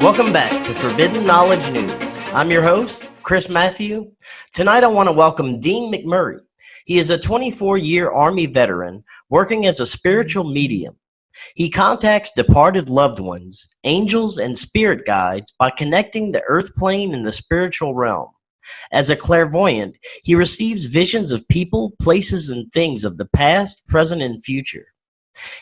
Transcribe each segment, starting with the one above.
Welcome back to Forbidden Knowledge News. I'm your host, Chris Matthew. Tonight I want to welcome Dean McMurray. He is a 24-year Army veteran working as a spiritual medium. He contacts departed loved ones, angels, and spirit guides by connecting the earth plane and the spiritual realm. As a clairvoyant, he receives visions of people, places, and things of the past, present, and future.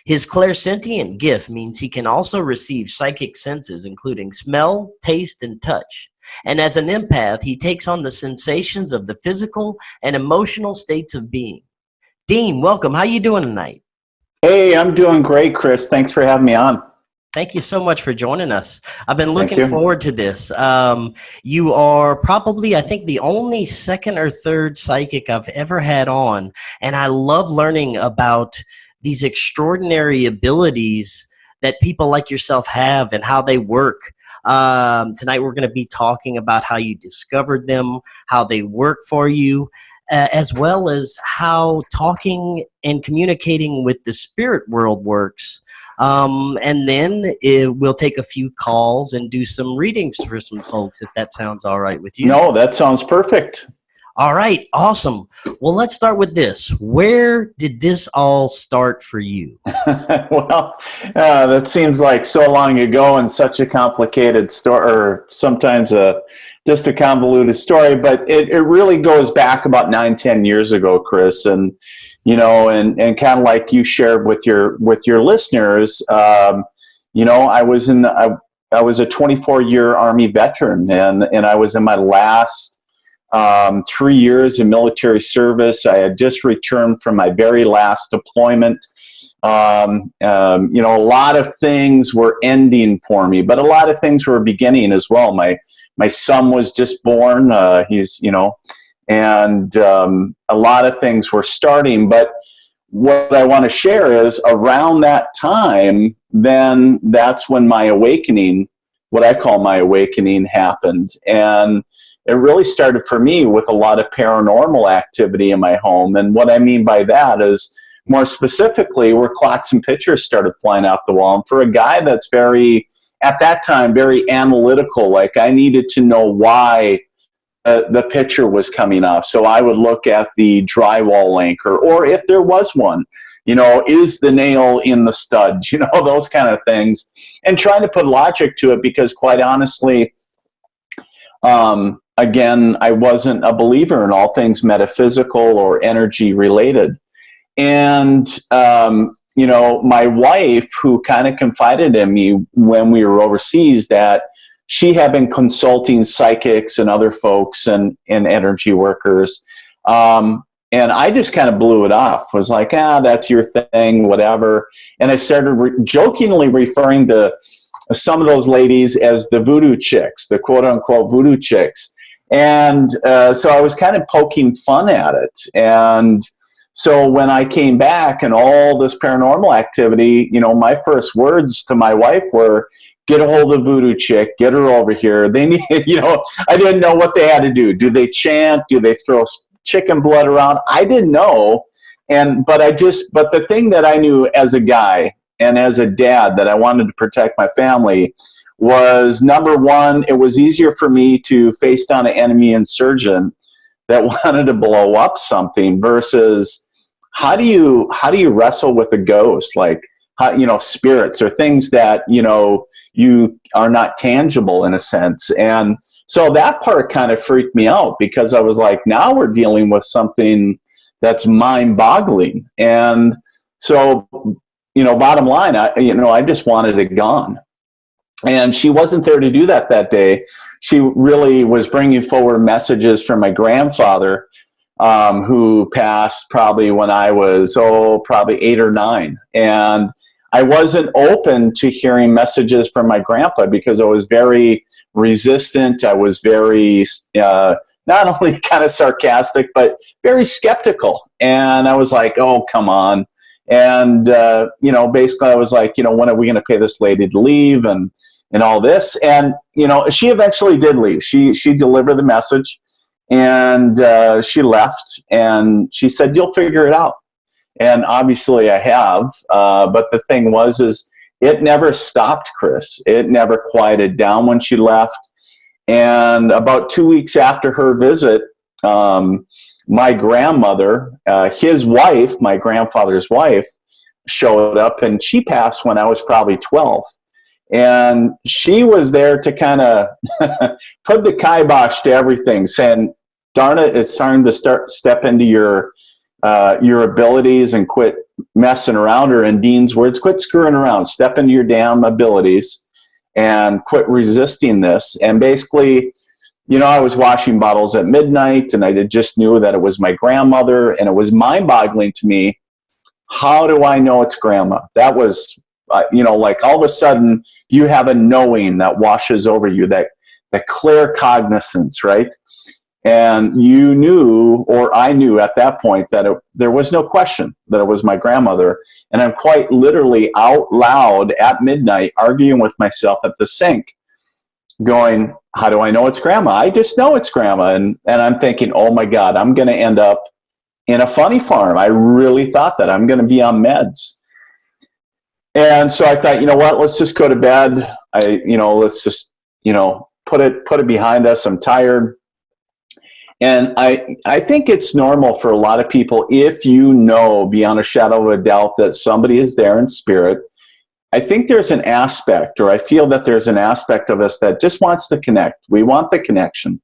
His clairsentient gift means he can also receive psychic senses, including smell, taste, and touch. And as an empath, he takes on the sensations of the physical and emotional states of being. Dean, welcome. How you doing tonight? Hey, I'm doing great, Chris. Thanks for having me on. Thank you so much for joining us. I've been looking forward to this. You are probably, I think, the only second or third psychic I've ever had on, and I love learning about these extraordinary abilities that people like yourself have and how they work. Tonight we're going to be talking about how you discovered them, how they work for you, as well as how talking and communicating with the spirit world works. And then we'll take a few calls and do some readings for some folks, if that sounds all right with you. No, that sounds perfect. All right, awesome. Well, let's start with this. Where did this all start for you? Well, that seems like so long ago and such a complicated story, or sometimes just a convoluted story, but it really goes back about 9-10 years ago, Chris. And, you know, and kind of like you shared with your listeners, you know, I was a 24-year Army veteran, and I was in my last 3 years in military service. I had just returned from my very last deployment. You know, a lot of things were ending for me, but a lot of things were beginning as well. My son was just born. He's, you know, and a lot of things were starting. But what I want to share is around that time, then that's when my awakening, what I call my awakening, happened. And it really started for me with a lot of paranormal activity in my home. And what I mean by that is, more specifically, where clocks and pictures started flying off the wall. And for a guy that's very, at that time, very analytical, like I needed to know why the picture was coming off. So I would look at the drywall anchor, or if there was one, you know, is the nail in the stud, you know, those kind of things. And trying to put logic to it, because quite honestly, again, I wasn't a believer in all things metaphysical or energy related. And, you know, my wife, who kind of confided in me when we were overseas, that she had been consulting psychics and other folks and energy workers. And I just kind of blew it off, was like, that's your thing, whatever. And I started jokingly referring to some of those ladies as the voodoo chicks, the quote unquote voodoo chicks. And so I was kind of poking fun at it. And so when I came back and all this paranormal activity, you know, my first words to my wife were, get a hold of voodoo chick, get her over here. They need, you know, I didn't know what they had to do. Do they chant? Do they throw chicken blood around? I didn't know. But the thing that I knew as a guy and as a dad that I wanted to protect my family was, number one, it was easier for me to face down an enemy insurgent that wanted to blow up something versus how do you wrestle with a ghost, like, how, you know, spirits or things that, you know, you are not tangible in a sense. And so that part kind of freaked me out, because I was like, now we're dealing with something that's mind-boggling. And so, you know, bottom line, I just wanted it gone. And she wasn't there to do that day. She really was bringing forward messages from my grandfather, who passed probably when I was, probably 8 or 9. And I wasn't open to hearing messages from my grandpa because I was very resistant. I was very, not only kind of sarcastic, but very skeptical. And I was like, oh, come on. And, you know, basically I was like, you know, when are we going to pay this lady to leave and all this? And, you know, she eventually did leave. She delivered the message, and she left, and she said, you'll figure it out. And obviously I have. But the thing is it never stopped, Chris. It never quieted down when she left. And about 2 weeks after her visit, my grandmother, his wife, my grandfather's wife, showed up, and she passed when I was probably 12. And she was there to kind of put the kibosh to everything, saying, darn it, it's time to step into your abilities and quit messing around, or in Dean's words, quit screwing around, step into your damn abilities and quit resisting this. And basically, you know, I was washing bottles at midnight, and I just knew that it was my grandmother, and it was mind-boggling to me. How do I know it's grandma? That was, you know, like all of a sudden you have a knowing that washes over you, that clear cognizance, right? And you knew, or I knew at that point, that there was no question that it was my grandmother. And I'm quite literally out loud at midnight arguing with myself at the sink, going, how do I know it's grandma? I just know it's grandma. And I'm thinking, oh my God, I'm going to end up in a funny farm. I really thought that I'm going to be on meds. And so I thought, you know what, let's just go to bed. Let's just, put it behind us. I'm tired. And I think it's normal for a lot of people, if you know beyond a shadow of a doubt that somebody is there in spirit. I think there's an aspect, or I feel that there's an aspect of us that just wants to connect. We want the connection.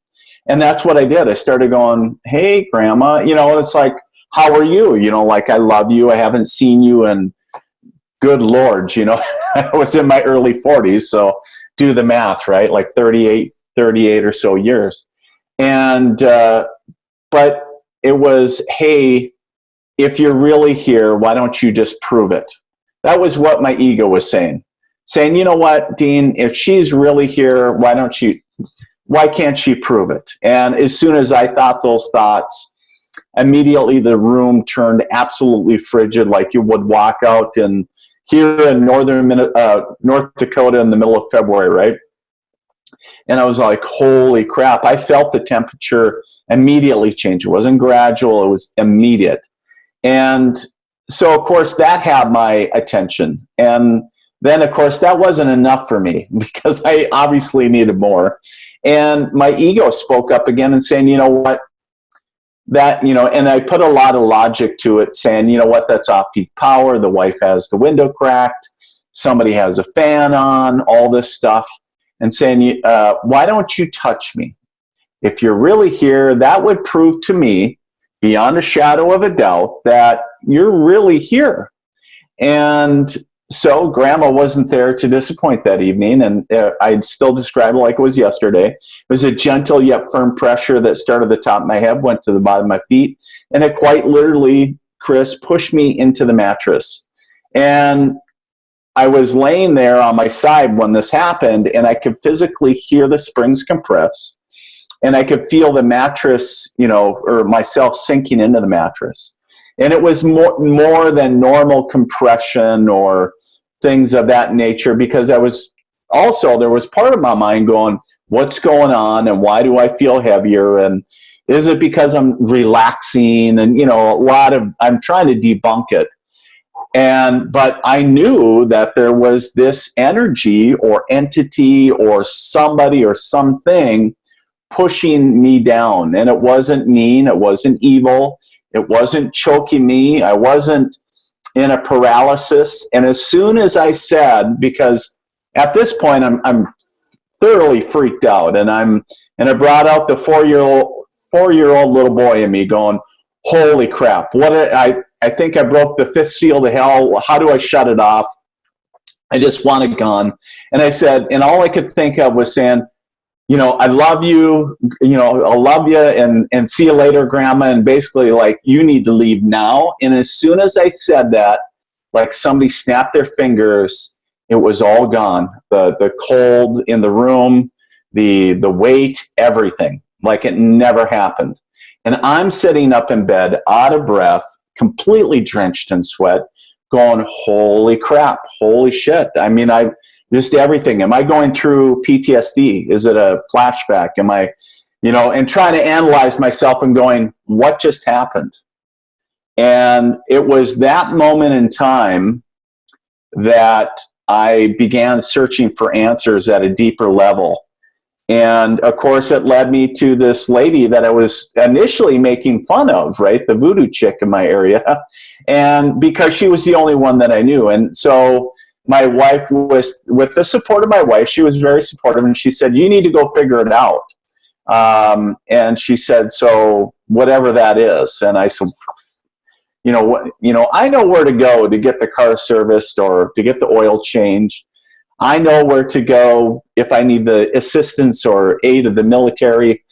And that's what I did. I started going, hey, grandma, it's like, how are you? Like, I love you. I haven't seen you in, good Lord, I was in my early 40s. So do the math, right? Like 38 or so years. And, but it was, hey, if you're really here, why don't you just prove it? That was what my ego was saying, you know what, Dean, if she's really here, why can't she prove it? And as soon as I thought those thoughts, immediately the room turned absolutely frigid, like you would walk out here in North Dakota in the middle of February, right? And I was like, holy crap. I felt the temperature immediately change. It wasn't gradual, it was immediate. And so, of course, that had my attention. And then, of course, that wasn't enough for me, because I obviously needed more. And my ego spoke up again and saying, you know what, and I put a lot of logic to it, saying, you know what, that's off-peak power. The wife has the window cracked. Somebody has a fan on, all this stuff. And saying, why don't you touch me? If you're really here, that would prove to me, beyond a shadow of a doubt, that you're really here. And so grandma wasn't there to disappoint that evening. And I'd still describe it like it was yesterday. It was a gentle yet firm pressure that started at the top of my head, went to the bottom of my feet. And it quite literally, Chris, pushed me into the mattress. And I was laying there on my side when this happened, and I could physically hear the springs compress. And I could feel the mattress, or myself sinking into the mattress. And it was more than normal compression or things of that nature, because there was part of my mind going, what's going on, and why do I feel heavier, and is it because I'm relaxing, and I'm trying to debunk it. But I knew that there was this energy or entity or somebody or something pushing me down. And it wasn't mean, it wasn't evil, it wasn't choking me, I wasn't in a paralysis. And as soon as I said, because at this point I'm thoroughly freaked out, and I brought out the four-year-old little boy in me going, holy crap, I think I broke the fifth seal to hell. How do I shut it off? I just want it gone. And I said, and all I could think of was saying, I love you, I'll love you, and see you later, grandma. And basically, like, you need to leave now. And as soon as I said that, like somebody snapped their fingers, it was all gone. The cold in the room, the weight, everything, like it never happened. And I'm sitting up in bed, out of breath, completely drenched in sweat, going, holy crap, holy shit. I mean, just everything. Am I going through PTSD? Is it a flashback? Am I, and trying to analyze myself and going, what just happened? And it was that moment in time that I began searching for answers at a deeper level. And of course, it led me to this lady that I was initially making fun of, right? The voodoo chick in my area. And because she was the only one that I knew. And so my wife was, with the support of my wife, she was very supportive. And she said, you need to go figure it out. And she said, so whatever that is. And I said, I know where to go to get the car serviced or to get the oil changed. I know where to go if I need the assistance or aid of the military.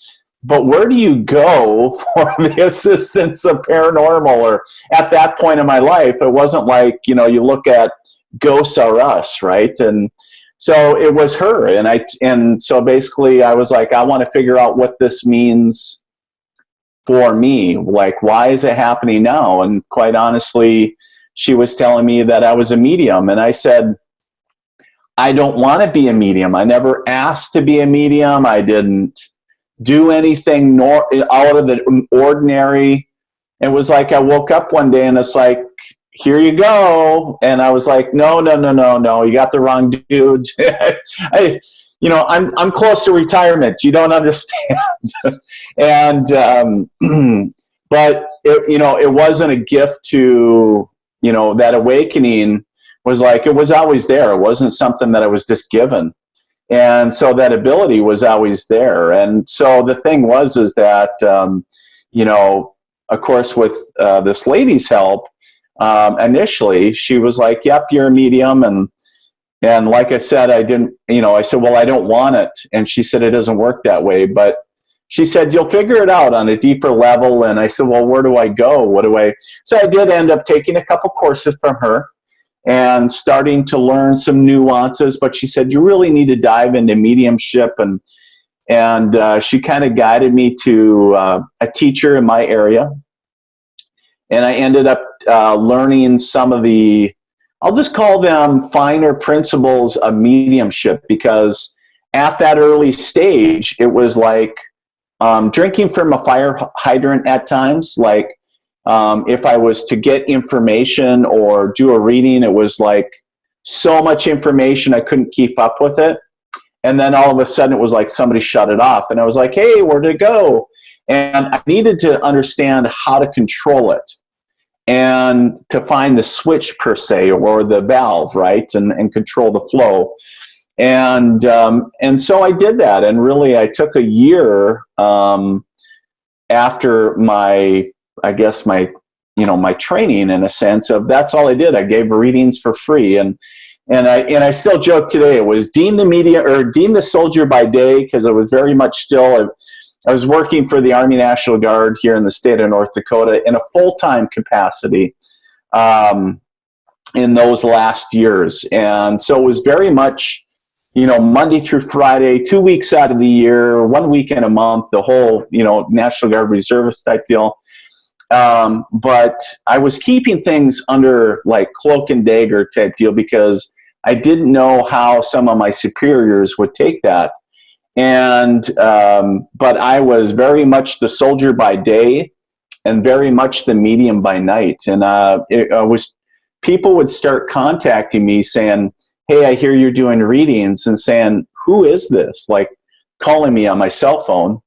But where do you go for the assistance of paranormal? Or at that point in my life, it wasn't like, you look at Ghosts R Us, right? And so it was her. And so basically I was like, I want to figure out what this means for me. Like, why is it happening now? And quite honestly, she was telling me that I was a medium. And I said, I don't want to be a medium. I never asked to be a medium. I didn't do anything out of the ordinary. It was like I woke up one day and it's like, here you go. And I was like, no, you got the wrong dude. I'm close to retirement. You don't understand. And but it wasn't a gift to, that awakening was like, it was always there. It wasn't something that I was just given. And so that ability was always there. And so the thing is that, of course, with this lady's help, initially she was like, yep, you're a medium. And like I said, I didn't, I said, well, I don't want it. And she said, it doesn't work that way. But she said, you'll figure it out on a deeper level. And I said, well, where do I go? So I did end up taking a couple courses from her and starting to learn some nuances. But she said, you really need to dive into mediumship. And she kind of guided me to a teacher in my area. And I ended up learning some of the, I'll just call them finer principles of mediumship, because at that early stage, it was like drinking from a fire hydrant at times. Like if I was to get information or do a reading, it was like so much information, I couldn't keep up with it. And then all of a sudden it was like somebody shut it off. And I was like, hey, where'd it go? And I needed to understand how to control it and to find the switch per se, or the valve, right? And control the flow. And so I did that. And really I took a year after my training, in a sense of, that's all I did. I gave readings for free. And I still joke today, it was Dean the Soldier by day, because it was very much still, I was working for the Army National Guard here in the state of North Dakota in a full-time capacity in those last years. And so it was very much, Monday through Friday, 2 weeks out of the year, 1 week in a month, the whole, National Guard reservist type deal. But I was keeping things under like cloak and dagger type deal, because I didn't know how some of my superiors would take that. And but I was very much the soldier by day and very much the medium by night. And people would start contacting me saying, hey, I hear you're doing readings, and saying, who is this? Like calling me on my cell phone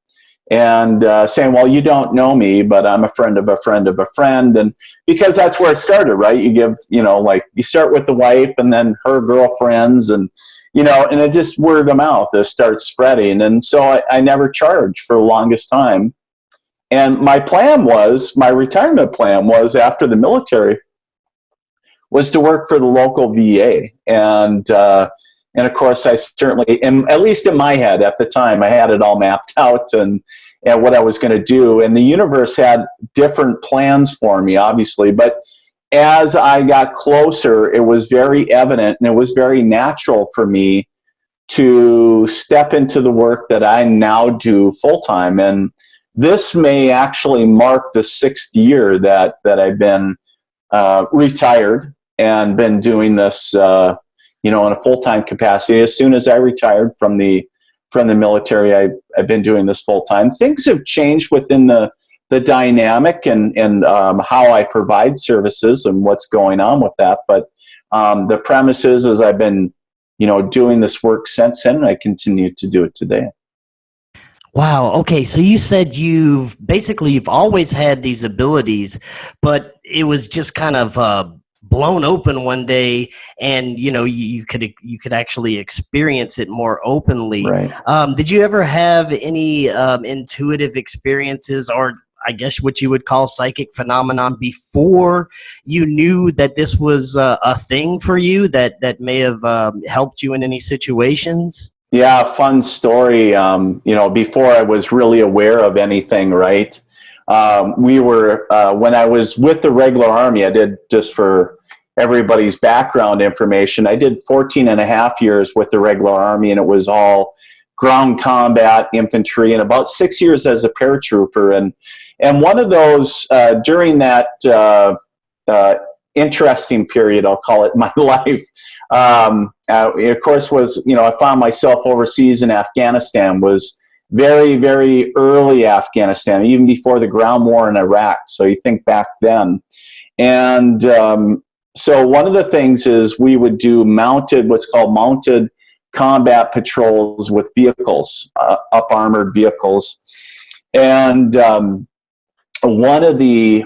and saying, well, you don't know me, but I'm a friend of a friend of a friend. And because that's where it started, right? You give, you start with the wife and then her girlfriends, and and it just word of mouth, it starts spreading. And so I never charged for the longest time. And my retirement plan was, after the military, was to work for the local VA. And of course, I certainly, and at least in my head at the time, I had it all mapped out and what I was going to do. And the universe had different plans for me, obviously. But as I got closer, it was very evident, and it was very natural for me to step into the work that I now do full-time. And this may actually mark the 6th year that I've been retired and been doing this in a full-time capacity. As soon as I retired from the military, I've been doing this full-time. Things have changed within the dynamic and how I provide services and what's going on with that. But the premises as I've been, doing this work since then, and I continue to do it today. Wow. Okay. So you said you've always had these abilities, but it was just kind of blown open one day, and you could actually experience it more openly. Right. Did you ever have any intuitive experiences, or I guess what you would call psychic phenomenon, before you knew that this was a thing for you that may have helped you in any situations? Yeah, fun story. Before I was really aware of anything, right? We were, when I was with the regular Army, I did, just for everybody's background information, I did 14 and a half years with the regular Army, and it was all ground combat infantry, and about 6 years as a paratrooper. And one of those, during that interesting period, I'll call it, my life, of course, was, I found myself overseas in Afghanistan. Was very, very early Afghanistan, even before the ground war in Iraq. So you think back then. And so one of the things is we would do what's called mounted combat patrols with vehicles, up armored vehicles. And one of the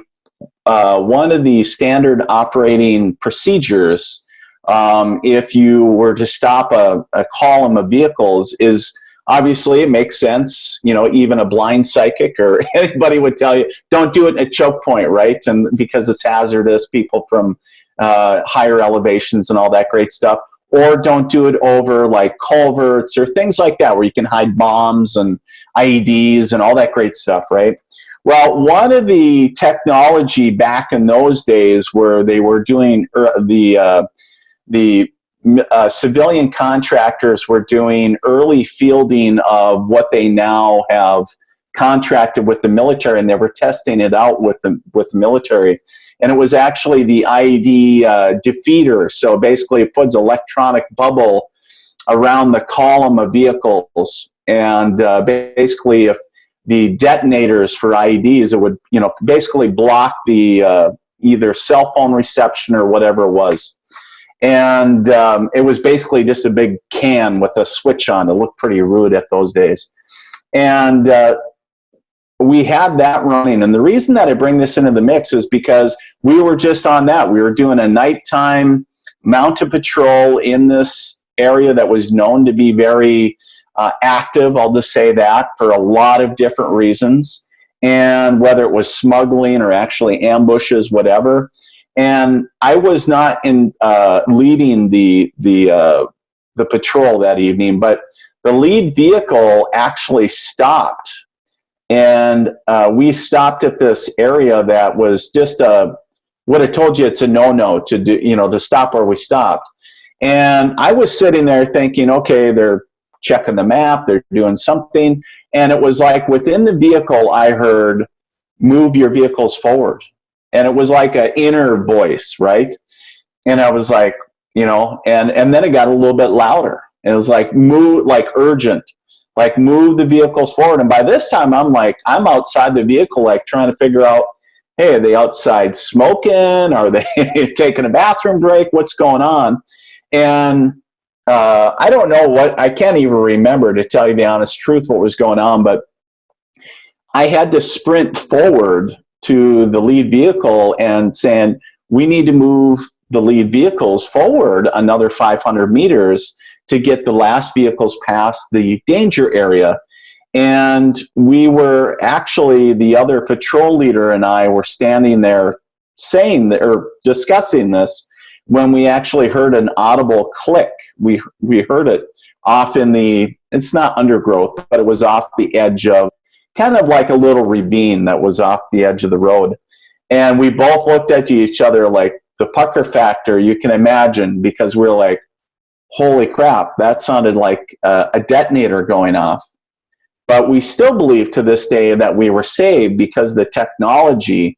standard operating procedures, if you were to stop a column of vehicles, is obviously, it makes sense. Even a blind psychic or anybody would tell you, don't do it at choke point, right? And because it's hazardous, people from higher elevations and all that great stuff. Or don't do it over like culverts or things like that, where you can hide bombs and IEDs and all that great stuff, right? Well, one of the technology back in those days, where they were doing the civilian contractors were doing early fielding of what they now have contracted with the military, and they were testing it out with the military. And it was actually the IED defeater. So basically, it puts electronic bubble around the column of vehicles, and basically, if the detonators for IEDs, it would basically block the either cell phone reception or whatever it was. And it was basically just a big can with a switch on. It looked pretty rude at those days. And we had that running. And the reason that I bring this into the mix is because we were just on that. We were doing a nighttime mounted patrol in this area that was known to be very active, I'll just say that, for a lot of different reasons. And whether it was smuggling or actually ambushes, whatever. And I was not leading the patrol that evening, but the lead vehicle actually stopped, and we stopped at this area that was just what I told you, it's a no-no to do, to stop where we stopped. And I was sitting there thinking, okay, they're checking the map, they're doing something, and it was like within the vehicle, I heard, "Move your vehicles forward." And it was like an inner voice, right? And I was like, and then it got a little bit louder. And it was like, move, like urgent, like move the vehicles forward. And by this time, I'm outside the vehicle, like trying to figure out, hey, are they outside smoking? Are they taking a bathroom break? What's going on? And I don't know I can't even remember, to tell you the honest truth, what was going on, but I had to sprint forward to the lead vehicle and saying, we need to move the lead vehicles forward another 500 meters to get the last vehicles past the danger area. And we were actually, the other patrol leader and I were standing there discussing this, when we actually heard an audible click. We heard it off it's not undergrowth, but it was off the edge of, kind of like a little ravine that was off the edge of the road. And we both looked at each other like the pucker factor, you can imagine, because we're like, holy crap, that sounded like a detonator going off. But we still believe to this day that we were saved because the technology,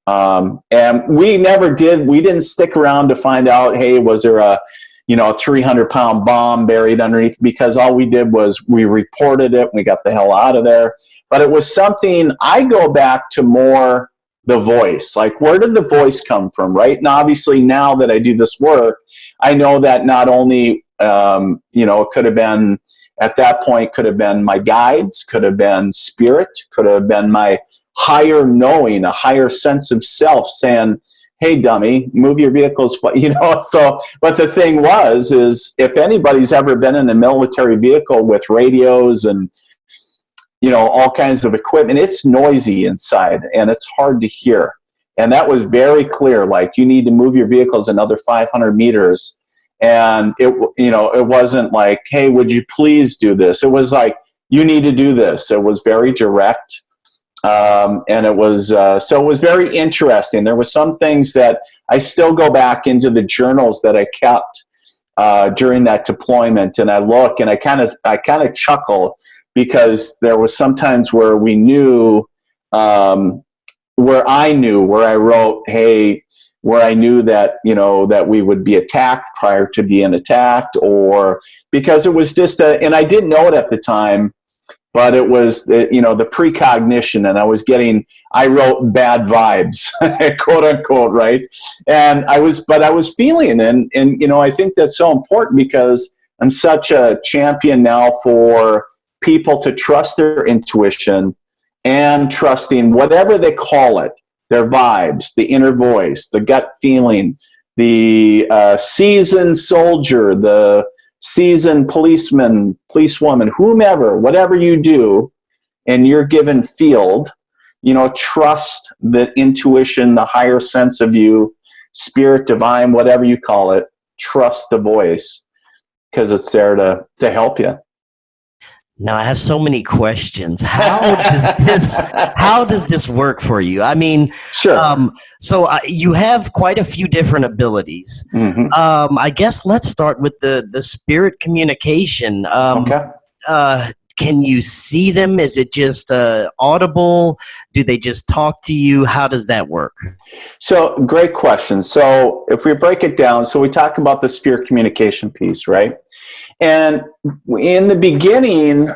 and we didn't stick around to find out, hey, was there a 300-pound bomb buried underneath, because all we did was we reported it, we got the hell out of there. But it was something, I go back to more the voice. Like, where did the voice come from, right? And obviously now that I do this work, I know that not only, it could have been, at that point, could have been my guides, could have been spirit, could have been my higher knowing, a higher sense of self saying, hey, dummy, move your vehicles, so, but the thing is if anybody's ever been in a military vehicle with radios and, all kinds of equipment, it's noisy inside and it's hard to hear. And that was very clear, like, you need to move your vehicles another 500 meters. And it wasn't like, hey, would you please do this? It was like, you need to do this. It was very direct. And it was, so it was very interesting. There were some things that I still go back into the journals that I kept, during that deployment. And I look and I kind of chuckle, because there was sometimes where we knew, where I wrote, hey, where I knew that, that we would be attacked prior to being attacked, or because it was just and I didn't know it at the time, but it was, the precognition, and I wrote bad vibes, quote unquote, right? And I was feeling, and I think that's so important, because I'm such a champion now for people to trust their intuition and trusting whatever they call it, their vibes, the inner voice, the gut feeling, the seasoned soldier, the seasoned policeman, policewoman, whomever, whatever you do, and you're given field, trust the intuition, the higher sense of you, spirit, divine, whatever you call it, trust the voice, because it's there to help you. Now, I have so many questions. How does this work for you? I mean, sure. So you have quite a few different abilities. Mm-hmm. I guess let's start with the spirit communication. Okay. Can you see them? Is it just audible? Do they just talk to you? How does that work? So, great question. So, if we break it down, so we talk about the spirit communication piece, right? And in the beginning,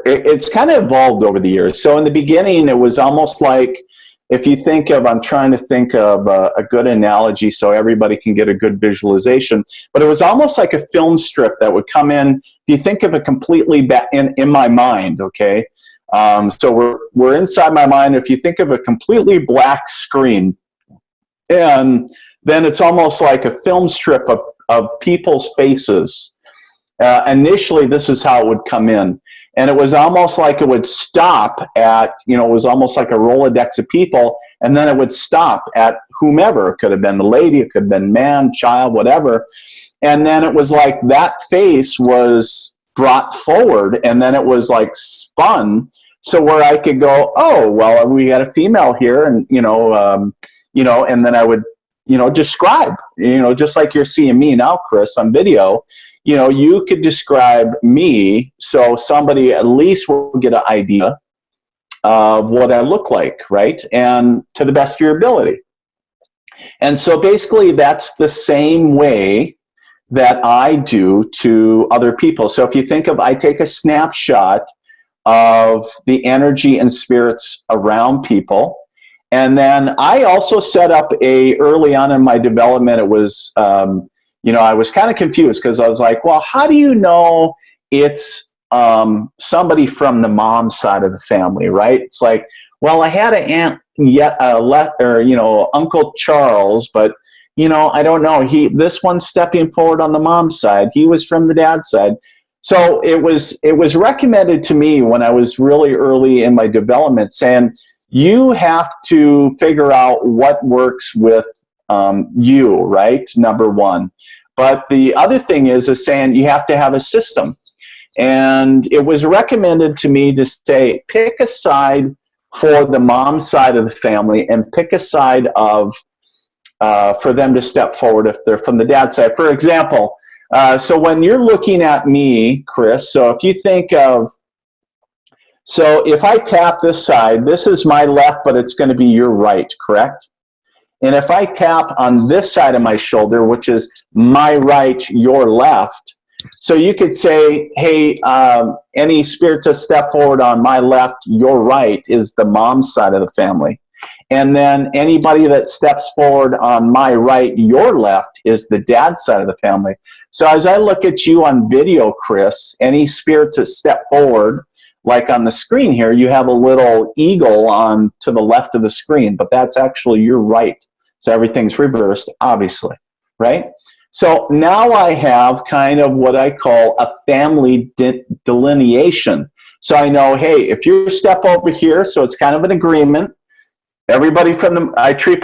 it's kind of evolved over the years. So in the beginning, it was almost like, if you think of, I'm trying to think of a good analogy so everybody can get a good visualization, but it was almost like a film strip that would come in. If you think of it completely in my mind, okay? So we're inside my mind. If you think of a completely black screen, and then it's almost like a film strip of people's faces. Initially, this is how it would come in. And it was almost like it would stop at, it was almost like a Rolodex of people, and then it would stop at whomever. It could have been the lady, it could have been man, child, whatever. And then it was like that face was brought forward, and then it was like spun. So where I could go, oh, well, we got a female here, and, and then I would, describe, just like you're seeing me now, Chris, on video, you could describe me so somebody at least will get an idea of what I look like, right? And to the best of your ability. And so basically that's the same way that I do to other people. So if you think of, I take a snapshot of the energy and spirits around people. And then I also set up early on in my development, it was, I was kind of confused, because I was like, well, how do you know it's somebody from the mom side of the family, right? It's like, well, I had an aunt, Uncle Charles, but, I don't know. This one's stepping forward on the mom's side. He was from the dad's side. So it was recommended to me when I was really early in my development, saying, you have to figure out what works with you, right? Number one. But the other thing is saying you have to have a system. And it was recommended to me to say, pick a side for the mom side of the family, and pick a side of for them to step forward if they're from the dad side. For example, so when you're looking at me, Chris, so if you think of, so if I tap this side, this is my left, but it's going to be your right, correct? And if I tap on this side of my shoulder, which is my right, your left, So you could say, hey, any spirits that step forward on my left, your right is the mom's side of the family. And then anybody that steps forward on my right, your left, is the dad's side of the family. So as I look at you on video, Chris, any spirits that step forward, like on the screen here, you have a little eagle on to the left of the screen, but that's actually your right. So everything's reversed, obviously, right? So now I have kind of what I call a family delineation. So I know, hey, if you step over here, so it's kind of an agreement. Everybody from the, I treat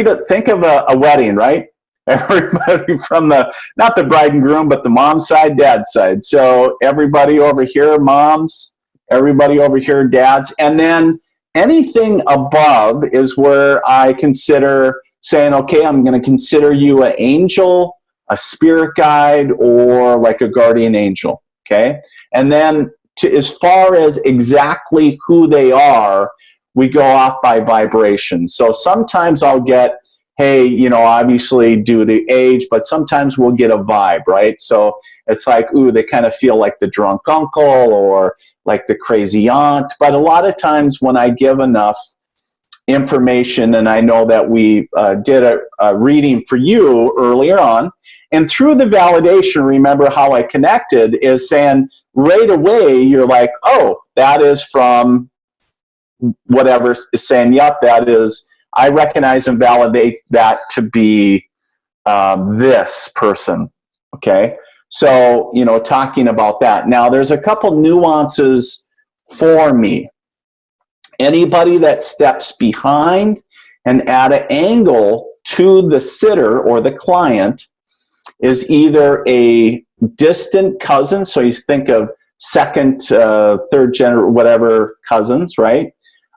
it, think of a wedding, right? Everybody from the, not the bride and groom, but the mom's side, dad's side. So everybody over here, moms, everybody over here, dads. And then anything above is where I consider saying, okay, I'm going to consider you an angel, a spirit guide, or like a guardian angel, okay? And then as far as exactly who they are, we go off by vibration. So sometimes I'll get, hey, you know, obviously due to age, but sometimes we'll get a vibe, right? So it's like, ooh, they kind of feel like the drunk uncle or like the crazy aunt. But a lot of times when I give enough information, and I know that we did a reading for you earlier on, and through the validation, remember how I connected is saying right away, you're like, oh, that is from whatever, is saying, yep, that is, I recognize and validate that to be this person, okay? So, you know, talking about that. Now, there's a couple nuances for me. Anybody that steps behind and at an angle to the sitter or the client is either a distant cousin, so you think of second, third generation, whatever cousins, right?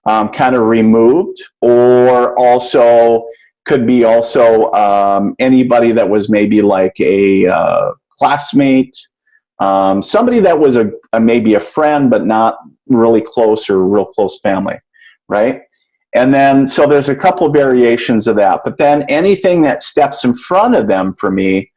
Kind of removed, or also could be also anybody that was maybe like a classmate, somebody that was maybe a friend but not really close or real close family, right? And then so there's a couple variations of that, but then anything that steps in front of them for me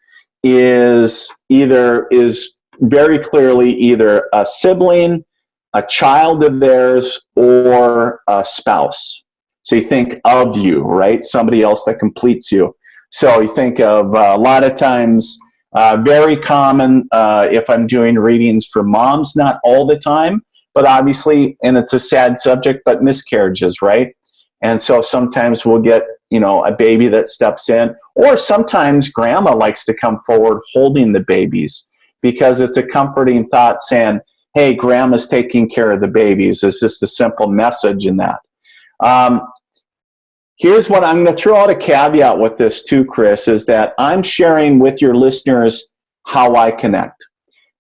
is very clearly either a sibling, a child of theirs, or a spouse. So you think of you, right? Somebody else that completes you. So you think of a lot of times, very common if I'm doing readings for moms, not all the time, but obviously, and it's a sad subject, but miscarriages, right? And so sometimes we'll get, you know, a baby that steps in, or sometimes grandma likes to come forward holding the babies because it's a comforting thought saying, hey, grandma's taking care of the babies. It's just a simple message in that. Here's what I'm going to throw out a caveat with this too, Chris, is that I'm sharing with your listeners how I connect.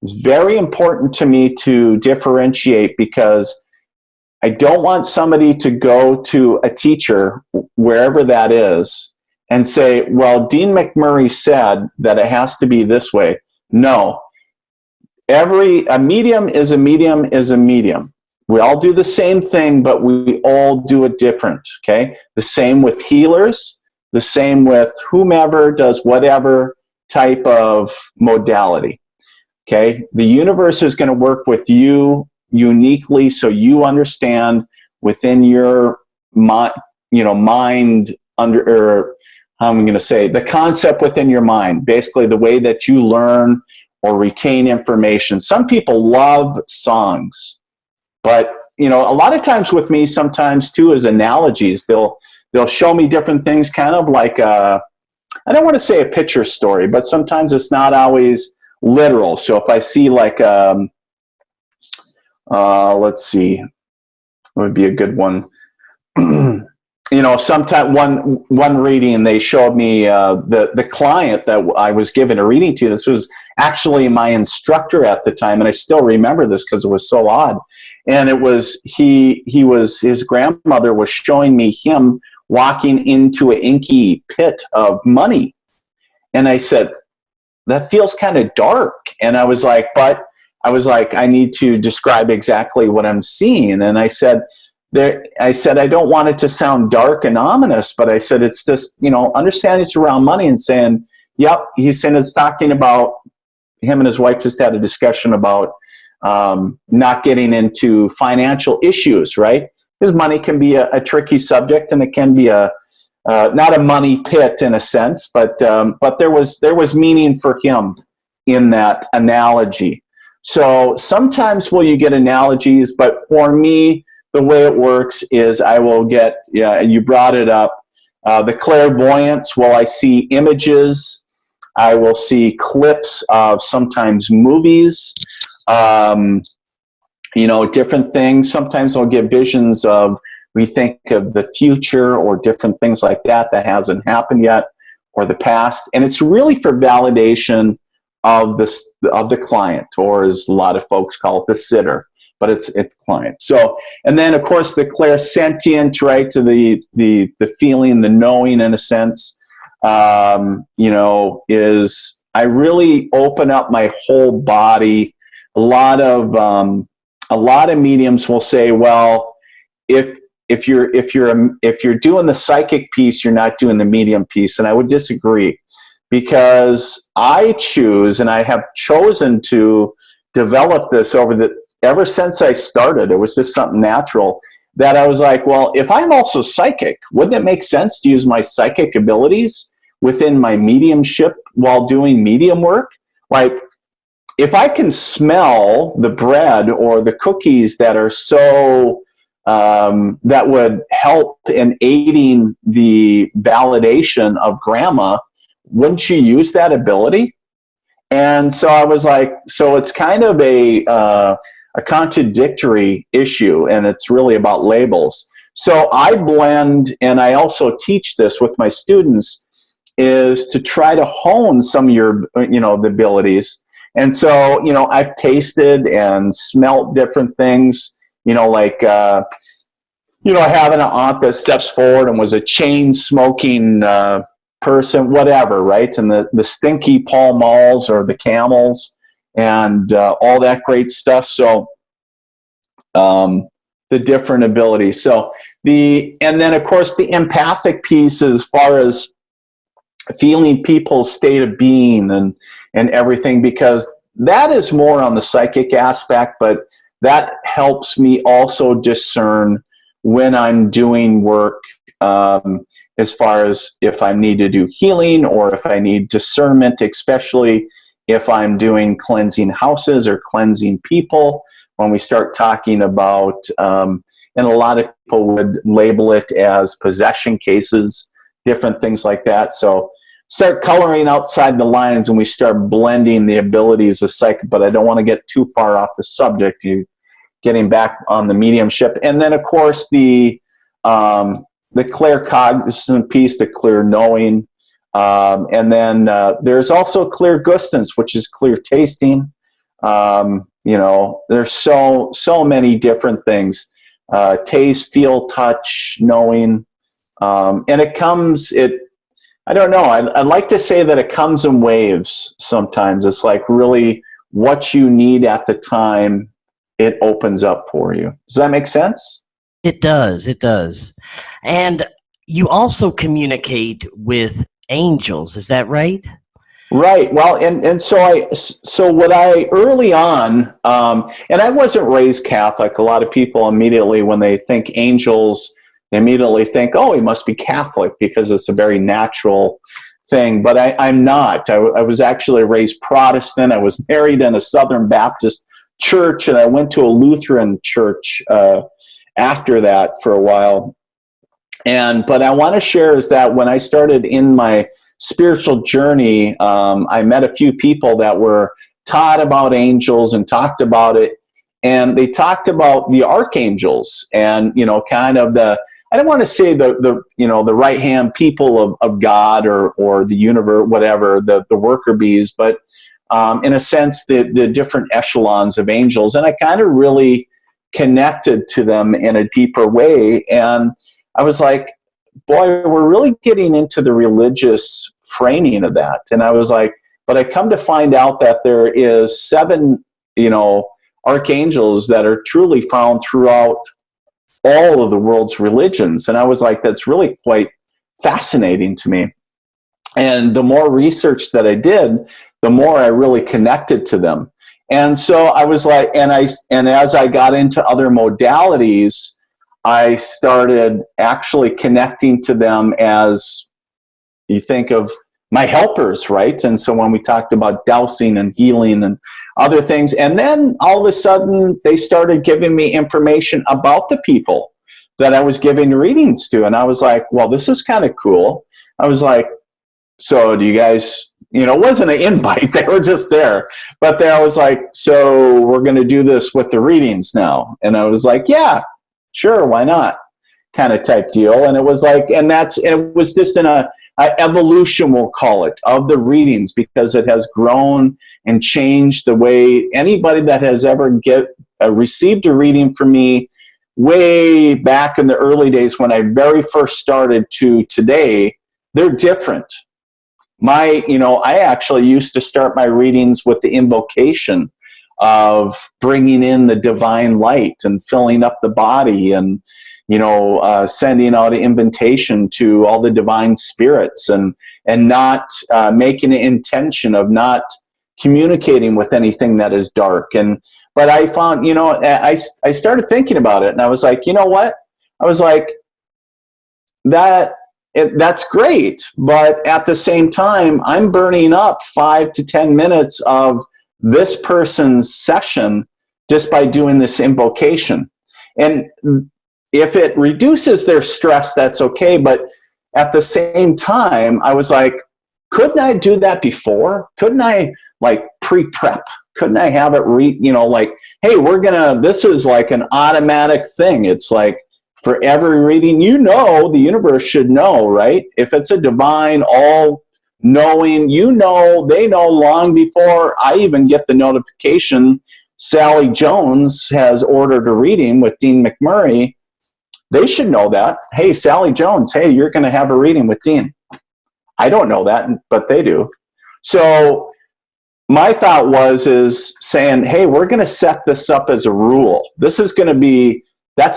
It's very important to me to differentiate because I don't want somebody to go to a teacher, wherever that is, and say, well, Dean McMurray said that it has to be this way. No. A medium is a medium is a medium. We all do the same thing, but we all do it different, okay? The same with healers, the same with whomever does whatever type of modality, okay? The universe is going to work with you uniquely so you understand within your mind under, or how am I going to say, the concept within your mind, basically the way that you learn or retain information. Some people love songs, but you know, a lot of times with me, sometimes too, is analogies. They'll show me different things, kind of like I don't want to say a picture story, but sometimes it's not always literal. So if I see like let's see, what would be a good one? You know, sometime one reading, they showed me the client that I was given a reading to. This was actually my instructor at the time, and I still remember this because it was so odd. And it was his grandmother was showing me him walking into an inky pit of money, and I said, that feels kind of dark. And I was like, I need to describe exactly what I'm seeing. And I said, I don't want it to sound dark and ominous, but I said, it's just, you know, understanding it's around money and saying, yep, he's saying it's talking about him and his wife just had a discussion about not getting into financial issues, right? Because money can be a tricky subject, and it can be not a money pit in a sense, but there was meaning for him in that analogy. So sometimes will you get analogies, but for me, the way it works is I will get, you brought it up, the clairvoyance. Well, I see images. I will see clips of sometimes movies, different things. Sometimes I'll get visions of, we think of the future or different things like that hasn't happened yet, or the past. And it's really for validation of the client, or as a lot of folks call it, the sitter, but it's client. So, and then of course the clairsentient, right, to the feeling, the knowing in a sense, is I really open up my whole body. A lot of mediums will say, well, if you're doing the psychic piece, you're not doing the medium piece. And I would disagree, because I choose, and I have chosen to develop this ever since I started. It was just something natural that I was like, well, if I'm also psychic, wouldn't it make sense to use my psychic abilities within my mediumship while doing medium work? Like, if I can smell the bread or the cookies that are so that would help in aiding the validation of grandma, wouldn't you use that ability? And so I was like, so it's kind of a contradictory issue, and it's really about labels. So I blend, and I also teach this with my students, is to try to hone some of your, the abilities. And so, I've tasted and smelt different things, like, having an aunt that steps forward and was a chain smoking person, whatever, right? And the stinky Pall Malls or the Camels and all that great stuff. So the different abilities. So and then of course the empathic piece, as far as feeling people's state of being and everything, because that is more on the psychic aspect, but that helps me also discern when I'm doing work, as far as if I need to do healing or if I need discernment, especially if I'm doing cleansing houses or cleansing people. When we start talking about, and a lot of people would label it as possession cases, different things like that. So start coloring outside the lines, and we start blending the abilities of psychic, but I don't want to get too far off the subject. You getting back on the mediumship. And then of course the claircognizant piece, the clear knowing. And then there's also clairgustance, which is clear tasting. There's so many different things. Taste, feel, touch, knowing. And I don't know. I'd like to say that it comes in waves sometimes. It's like really what you need at the time it opens up for you. Does that make sense? It does. It does. And you also communicate with angels. Is that right? Right. Well, and so what I early on, and I wasn't raised Catholic. A lot of people immediately, when they think angels, they immediately think, oh, he must be Catholic, because it's a very natural thing. But I'm not. I was actually raised Protestant. I was married in a Southern Baptist church, and I went to a Lutheran church after that for a while. But I want to share is that when I started in my spiritual journey, I met a few people that were taught about angels and talked about it, and they talked about the archangels and kind of I don't want to say the right hand people of God or the universe, whatever, the worker bees, but in a sense the different echelons of angels, and I kind of really connected to them in a deeper way. And I was like, boy, we're really getting into the religious framing of that. And I was like, but I come to find out that there is 7 archangels that are truly found throughout all of the world's religions. And I was like, that's really quite fascinating to me. And the more research that I did, the more I really connected to them. And so I was like, and as I got into other modalities, I started actually connecting to them as you think of my helpers, right? And so when we talked about dowsing and healing and other things, and then all of a sudden they started giving me information about the people that I was giving readings to. And I was like, well, this is kind of cool. I was like, so do you guys, it wasn't an invite. They were just there. But then I was like, so we're going to do this with the readings now. And I was like, yeah, sure, why not? Kind of type deal. And it was like, and it was just in a evolution, we'll call it, of the readings, because it has grown and changed the way anybody that has ever received a reading from me way back in the early days when I very first started to today, they're different. I actually used to start my readings with the invocation of bringing in the divine light and filling up the body and sending out an invitation to all the divine spirits and not making an intention of not communicating with anything that is dark. But I found, I started thinking about it, and I was like, you know what? I was like, that's great, but at the same time, I'm burning up 5 to 10 minutes of this person's session just by doing this invocation. And if it reduces their stress, that's okay. But at the same time, I was like, couldn't I do that before? Couldn't I pre-prep? Couldn't I have it hey, this is like an automatic thing. It's like for every reading, the universe should know, right? If it's a divine, all-knowing, they know long before I even get the notification Sally Jones has ordered a reading with Dean McMurray. They should know that. Hey, Sally Jones, hey, you're going to have a reading with Dean. I don't know that, but they do. So my thought is saying, hey, we're going to set this up as a rule. That's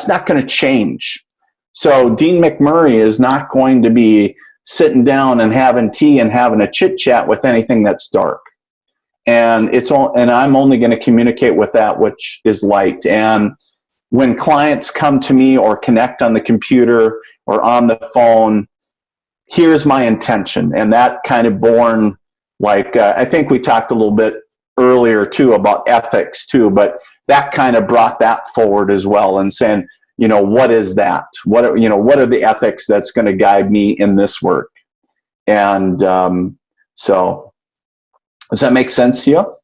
not going to change. So Dean McMurray is not going to be sitting down and having tea and having a chit chat with anything that's dark. And I'm only going to communicate with that which is light. And when clients come to me or connect on the computer or on the phone, here's my intention. And that kind of born, I think we talked a little bit earlier too about ethics too, but that kind of brought that forward as well, and saying, what is that? What are the ethics that's going to guide me in this work? And so does that make sense to you?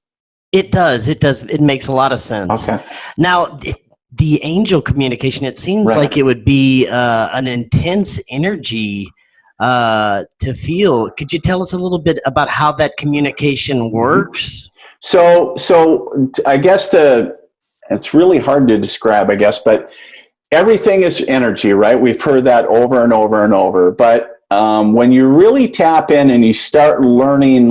It does. It makes a lot of sense. Okay. Now, the angel communication, it seems like it would be an intense energy to feel. Could you tell us a little bit about how that communication works? So I guess it's really hard to describe, I guess, but everything is energy, right? We've heard that over and over and over. But when you really tap in and you start learning,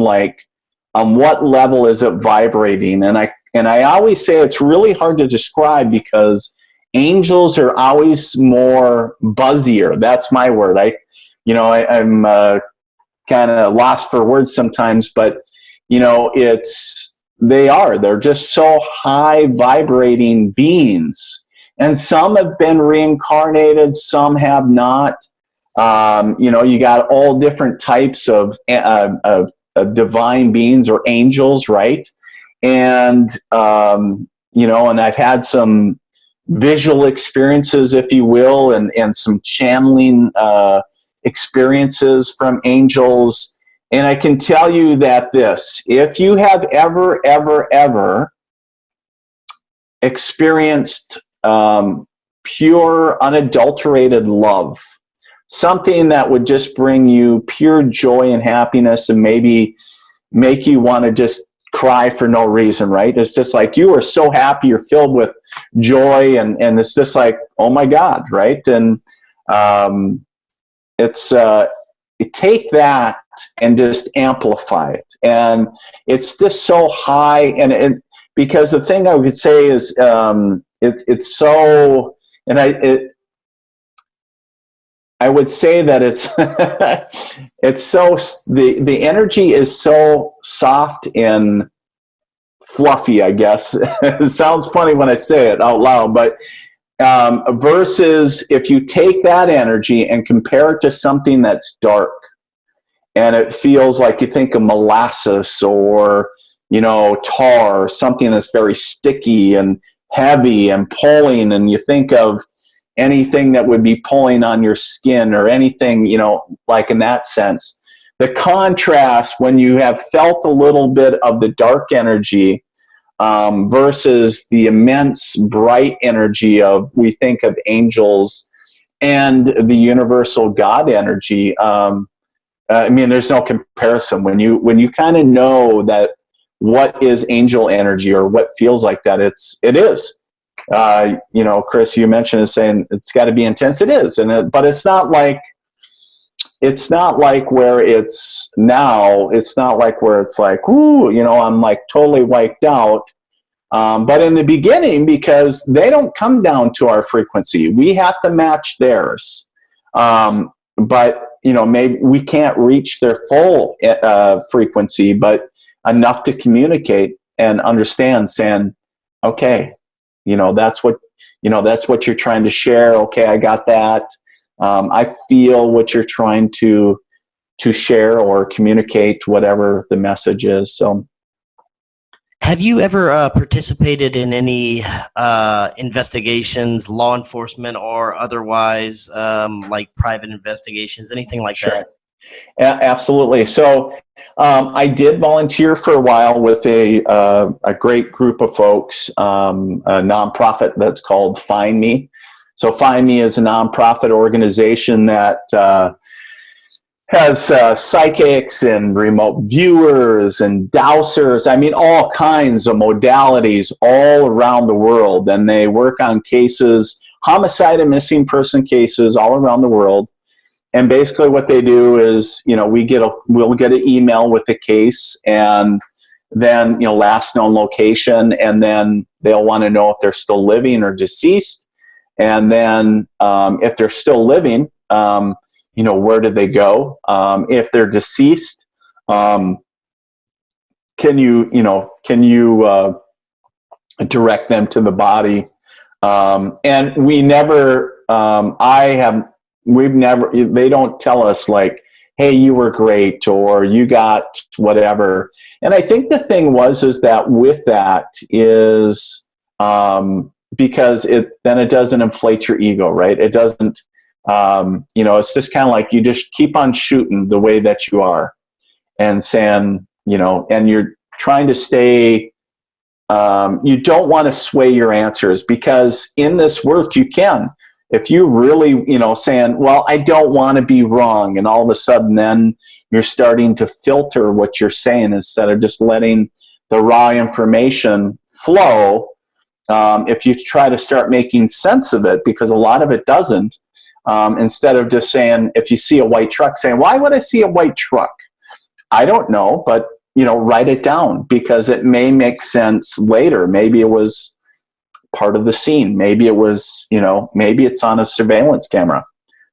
on what level is it vibrating, and I always say it's really hard to describe because angels are always more buzzier. That's my word. I'm kind of lost for words sometimes, but they're just so high vibrating beings, and some have been reincarnated, some have not. You got all different types of divine beings or angels, right? And and I've had some visual experiences, if you will, and some channeling experiences from angels. And I can tell you that if you have ever experienced pure, unadulterated love, something that would just bring you pure joy and happiness and maybe make you want to just cry for no reason, right? It's just like you are so happy, you're filled with joy, and it's just like, oh my God, right? And take that and just amplify it. And it's just so high, and because the thing I would say is it's so, and I would say that it's it's so the energy is so soft and fluffy, I guess. It sounds funny when I say it out loud, but versus if you take that energy and compare it to something that's dark and it feels like you think of molasses or, you know, tar, something that's very sticky and heavy and pulling, and you think of anything that would be pulling on your skin or anything, you know, like in that sense. The contrast when you have felt a little bit of the dark energy versus the immense bright energy of, we think of angels and the universal God energy. I mean, there's no comparison when you kind of know that what is angel energy or what feels like that. It is. You know, Chris, you mentioned it saying it's got to be intense. It is, but it's not like where it's now. It's not like where it's like, ooh, you know, I'm like totally wiped out. But in the beginning, because they don't come down to our frequency, we have to match theirs. But you know, maybe we can't reach their full frequency, but enough to communicate and understand, saying, okay, you know, that's what you're trying to share. Okay, I got that. I feel what you're trying to share or communicate, whatever the message is. So, have you ever participated in any investigations, law enforcement or otherwise, like private investigations, anything like sure. that? Absolutely. So I did volunteer for a while with a great group of folks, a nonprofit that's called Find Me. So Find Me is a nonprofit organization that has psychics and remote viewers and dowsers. I mean, all kinds of modalities all around the world. And they work on cases, homicide and missing person cases all around the world. And basically what they do is, you know, we'll get an email with the case, and then, you know, last known location, and then they'll want to know if they're still living or deceased. And then if they're still living, you know, where did they go? If they're deceased, can you direct them to the body? And we never, they don't tell us like, hey, you were great, or you got whatever. And I think the thing is that with that is, because it doesn't inflate your ego, right? It doesn't, you know, it's just kind of like you just keep on shooting the way that you are and saying, you know, and you're trying to stay, you don't want to sway your answers, because in this work you can. If you really, you know, saying, well, I don't want to be wrong, and all of a sudden then you're starting to filter what you're saying instead of just letting the raw information flow. If you try to start making sense of it, because a lot of it doesn't, instead of just saying, if you see a white truck, saying, why would I see a white truck? I don't know, but, you know, write it down, because it may make sense later. Maybe it was part of the scene. Maybe it was, you know, maybe it's on a surveillance camera.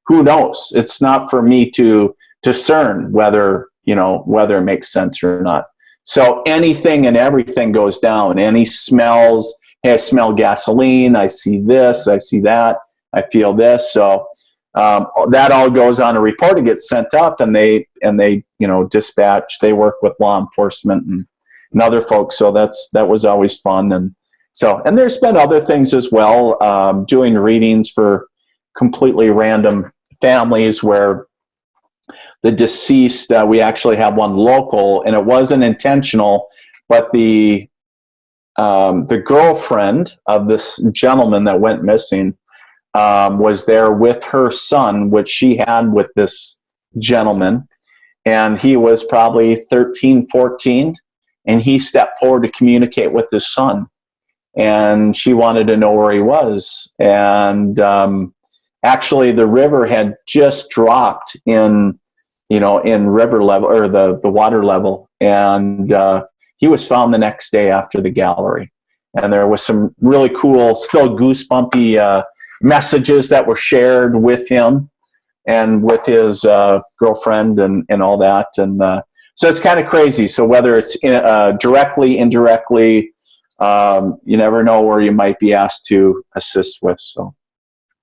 Who knows? It's not for me to discern whether it makes sense or not. So anything and everything goes down. Any smells, hey, I smell gasoline, I see this, I see that, I feel this. So that all goes on a report. It gets sent up, and they you know, dispatch. They work with law enforcement and other folks. So that was always fun. And there's been other things as well, doing readings for completely random families where the deceased, we actually have one local, and it wasn't intentional, but the girlfriend of this gentleman that went missing was there with her son, which she had with this gentleman, and he was probably 13, 14, and he stepped forward to communicate with his son. And she wanted to know where he was. And actually, the river had just dropped in river level, or the water level. And he was found the next day after the gallery. And there was some really cool, still goosebumpy messages that were shared with him. and with his girlfriend and all that. And so it's kind of crazy. So whether it's directly, indirectly, you never know where you might be asked to assist with. So.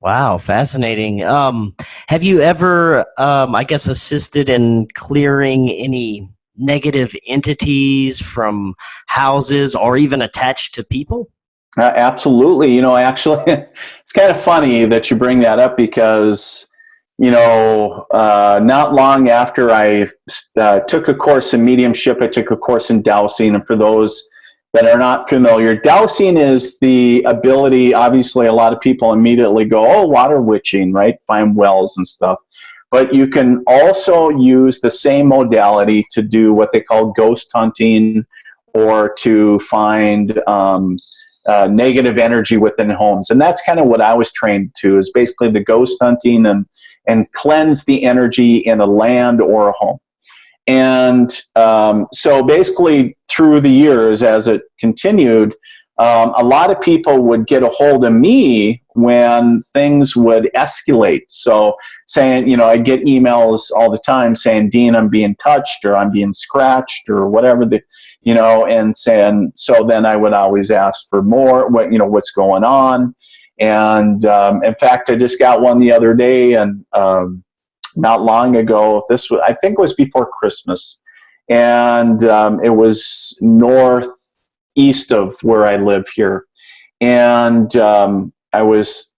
Wow, fascinating. Have you ever, I guess, assisted in clearing any negative entities from houses or even attached to people? Absolutely. Actually, it's kind of funny that you bring that up because, not long after I took a course in mediumship, I took a course in dowsing. And for those that are not familiar, dowsing is the ability, obviously, a lot of people immediately go, oh, water witching, right? Find wells and stuff. But you can also use the same modality to do what they call ghost hunting, or to find negative energy within homes. And that's kind of what I was trained to, is basically the ghost hunting and cleanse the energy in a land or a home. And so basically through the years, as it continued, a lot of people would get a hold of me when things would escalate. So saying, I get emails all the time saying, Dean, I'm being touched, or I'm being scratched, or whatever and saying, so then I would always ask for more, what's going on. And in fact, I just got one the other day, and not long ago, I think it was before Christmas, and it was northeast of where I live here. And I was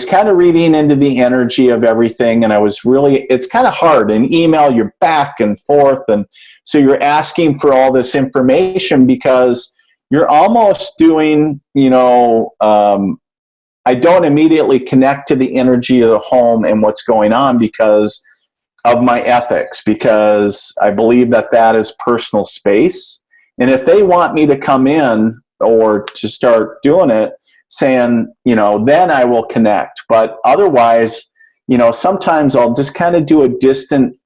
kind of reading into the energy of everything, and it's kind of hard. In email, you're back and forth, and so you're asking for all this information because you're almost doing, I don't immediately connect to the energy of the home and what's going on because of my ethics, because I believe that is personal space. And if they want me to come in or to start doing it, saying, then I will connect. But otherwise, sometimes I'll just kind of do a distant,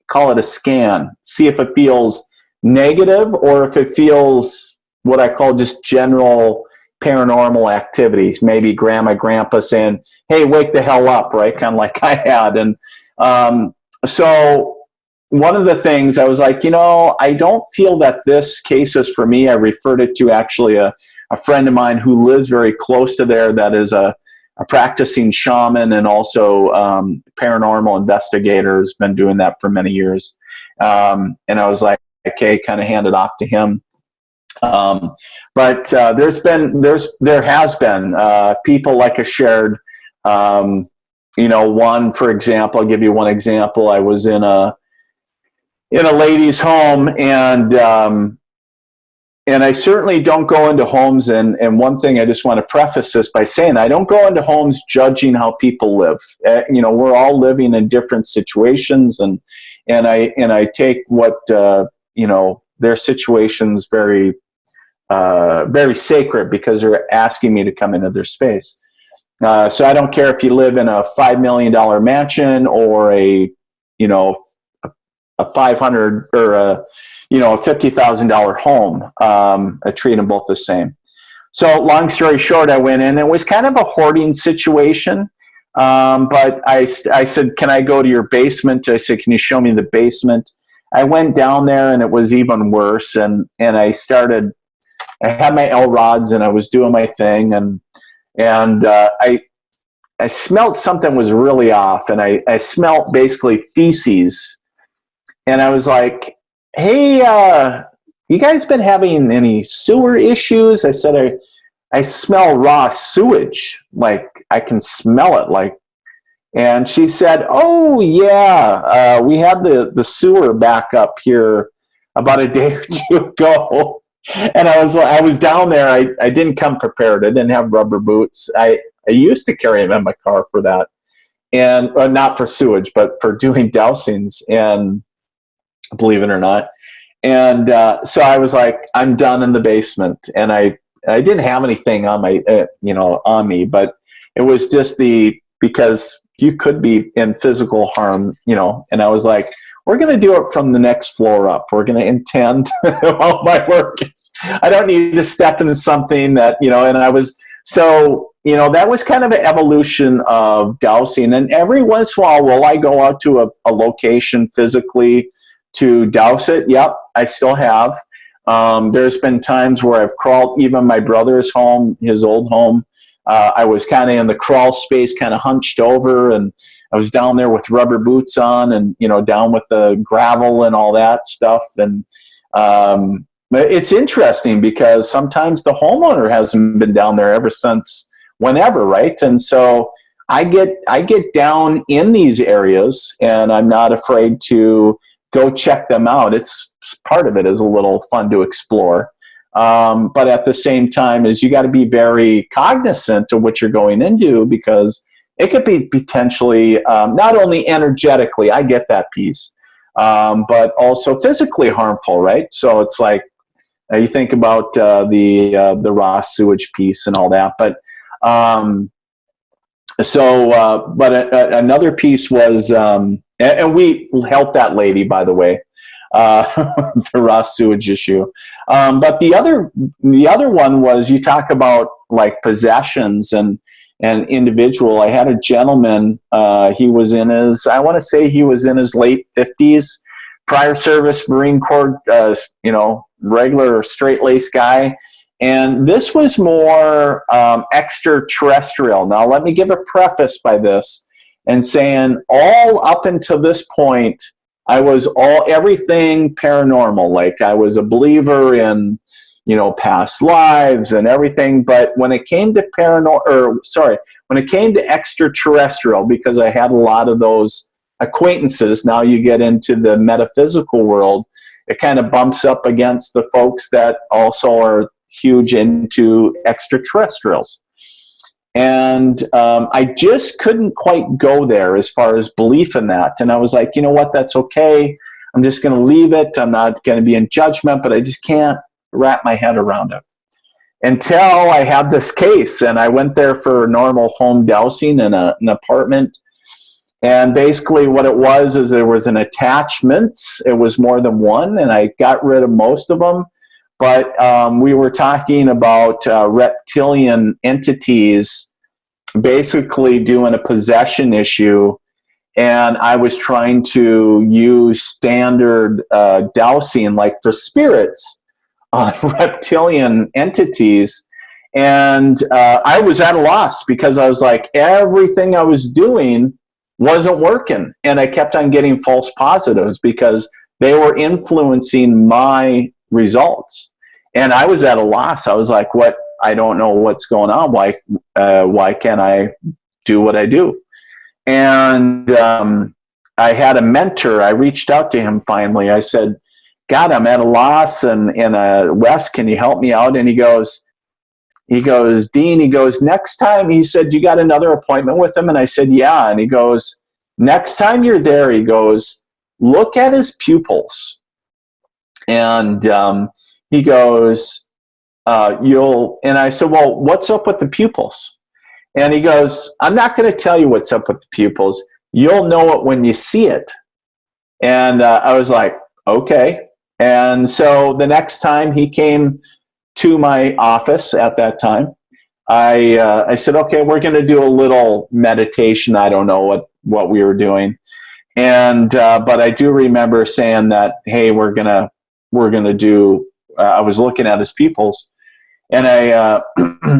call it a scan, see if it feels negative or if it feels what I call just general paranormal activities. Maybe grandpa saying, hey, wake the hell up, right? Kind of like I had. And so one of the things I was like, I don't feel that this case is for me. I referred it to actually a friend of mine who lives very close to there, that is a practicing shaman and also paranormal investigator, has been doing that for many years. And I was like, okay, kind of hand it off to him. But there has been people, like I shared, one, for example, I'll give you one example. I was in a lady's home, and I certainly don't go into homes. And one thing I just want to preface this by saying, I don't go into homes judging how people live. We're all living in different situations, and I take what their situations very very sacred, because they're asking me to come into their space. So I don't care if you live in a $5 million mansion or a $500 or a $50,000 home. I treat them both the same. So long story short, I went in. It was kind of a hoarding situation. But I said, can I go to your basement? I said, can you show me the basement? I went down there, and it was even worse. And I had my L rods, and I was doing my thing, and I smelled something was really off, and I smelled basically feces, and I was like, hey, you guys been having any sewer issues? I said, I smell raw sewage, like I can smell it, like. And she said, oh yeah, we had the sewer back up here about a day or two ago. And I was down there. I didn't come prepared. I didn't have rubber boots. I used to carry them in my car for that, and not for sewage, but for doing dowsings, and believe it or not. And so I was like, I'm done in the basement, and I didn't have anything on my on me, but it was just because you could be in physical harm, and I was like, we're going to do it from the next floor up. We're going to intend all my work. I don't need to step into something that, and I was So, you know, that was kind of an evolution of dowsing. And every once in a while, will I go out to a location physically to douse it? Yep, I still have. There's been times where I've crawled, even my brother's home, his old home. I was kind of in the crawl space, kind of hunched over, and I was down there with rubber boots on and, you know, down with the gravel and all that stuff. And it's interesting because sometimes the homeowner hasn't been down there ever since whenever, right? And so I get down in these areas, and I'm not afraid to go check them out. It's part of it is a little fun to explore. But at the same time is you got to be very cognizant of what you're going into, because it could be potentially not only energetically, I get that piece, but also physically harmful, right? So it's like you think about the raw sewage piece and all that. But another piece was, and we helped that lady, by the way, the raw sewage issue. But the other one was, you talk about like possessions and individual. I had a gentleman, he was in his, I want to say he was in his late 50s, prior service, Marine Corps, you know, regular straight-laced guy. And this was more extraterrestrial. Now, let me give a preface by this and saying all up until this point, I was everything paranormal. Like I was a believer in, you know, past lives and everything. But when it came to when it came to extraterrestrial, because I had a lot of those acquaintances, now you get into the metaphysical world, it kind of bumps up against the folks that also are huge into extraterrestrials. And I just couldn't quite go there as far as belief in that. And I was like, you know what, that's okay. I'm just going to leave it. I'm not going to be in judgment, but I just can't wrap my head around it. Until I had this case, and I went there for normal home dowsing in an apartment. And basically what it was is there was an attachment. It was more than one, and I got rid of most of them. But we were talking about reptilian entities basically doing a possession issue, and I was trying to use standard dowsing, like for spirits, on reptilian entities. And I was at a loss because I was like, everything I was doing wasn't working. And I kept on getting false positives because they were influencing my results. And I was at a loss. I was like, what? I don't know what's going on. Why can't I do what I do? And I had a mentor. I reached out to him finally. I said, God, I'm at a loss. And Wes, can you help me out? And he goes, Dean, he goes, next time, he said, you got another appointment with him? And I said, yeah. And he goes, next time you're there, he goes, look at his pupils. And he goes, and I said, well, what's up with the pupils? And he goes, I'm not going to tell you what's up with the pupils. You'll know it when you see it. And I was like, okay. And so the next time he came to my office at that time, I said, okay, we're going to do a little meditation. I don't know what we were doing. And, but I do remember saying that, hey, we're going to do, I was looking at his pupils, and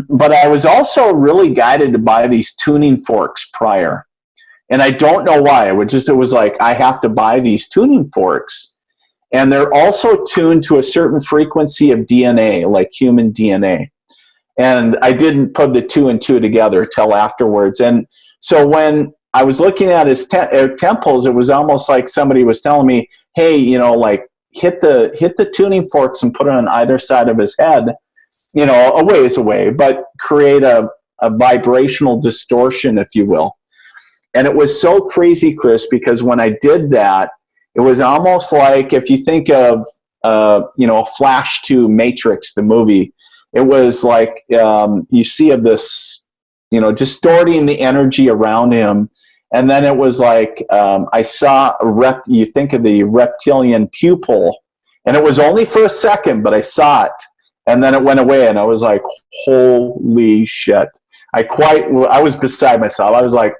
but I was also really guided to buy these tuning forks prior. And I don't know why. It was like, I have to buy these tuning forks. And they're also tuned to a certain frequency of DNA, like human DNA. And I didn't put the two and two together till afterwards. And so when I was looking at his temples, it was almost like somebody was telling me, hey, you know, like, hit the tuning forks and put it on either side of his head, you know, a ways away, but create a vibrational distortion, if you will. And it was so crazy, Chris, because when I did that, it was almost like, if you think of, you know, Flash 2 Matrix, the movie, it was like you see of this, you know, distorting the energy around him. And then it was like I saw you think of the reptilian pupil, and it was only for a second, but I saw it. And then it went away, and I was like, holy shit. I was beside myself. I was like,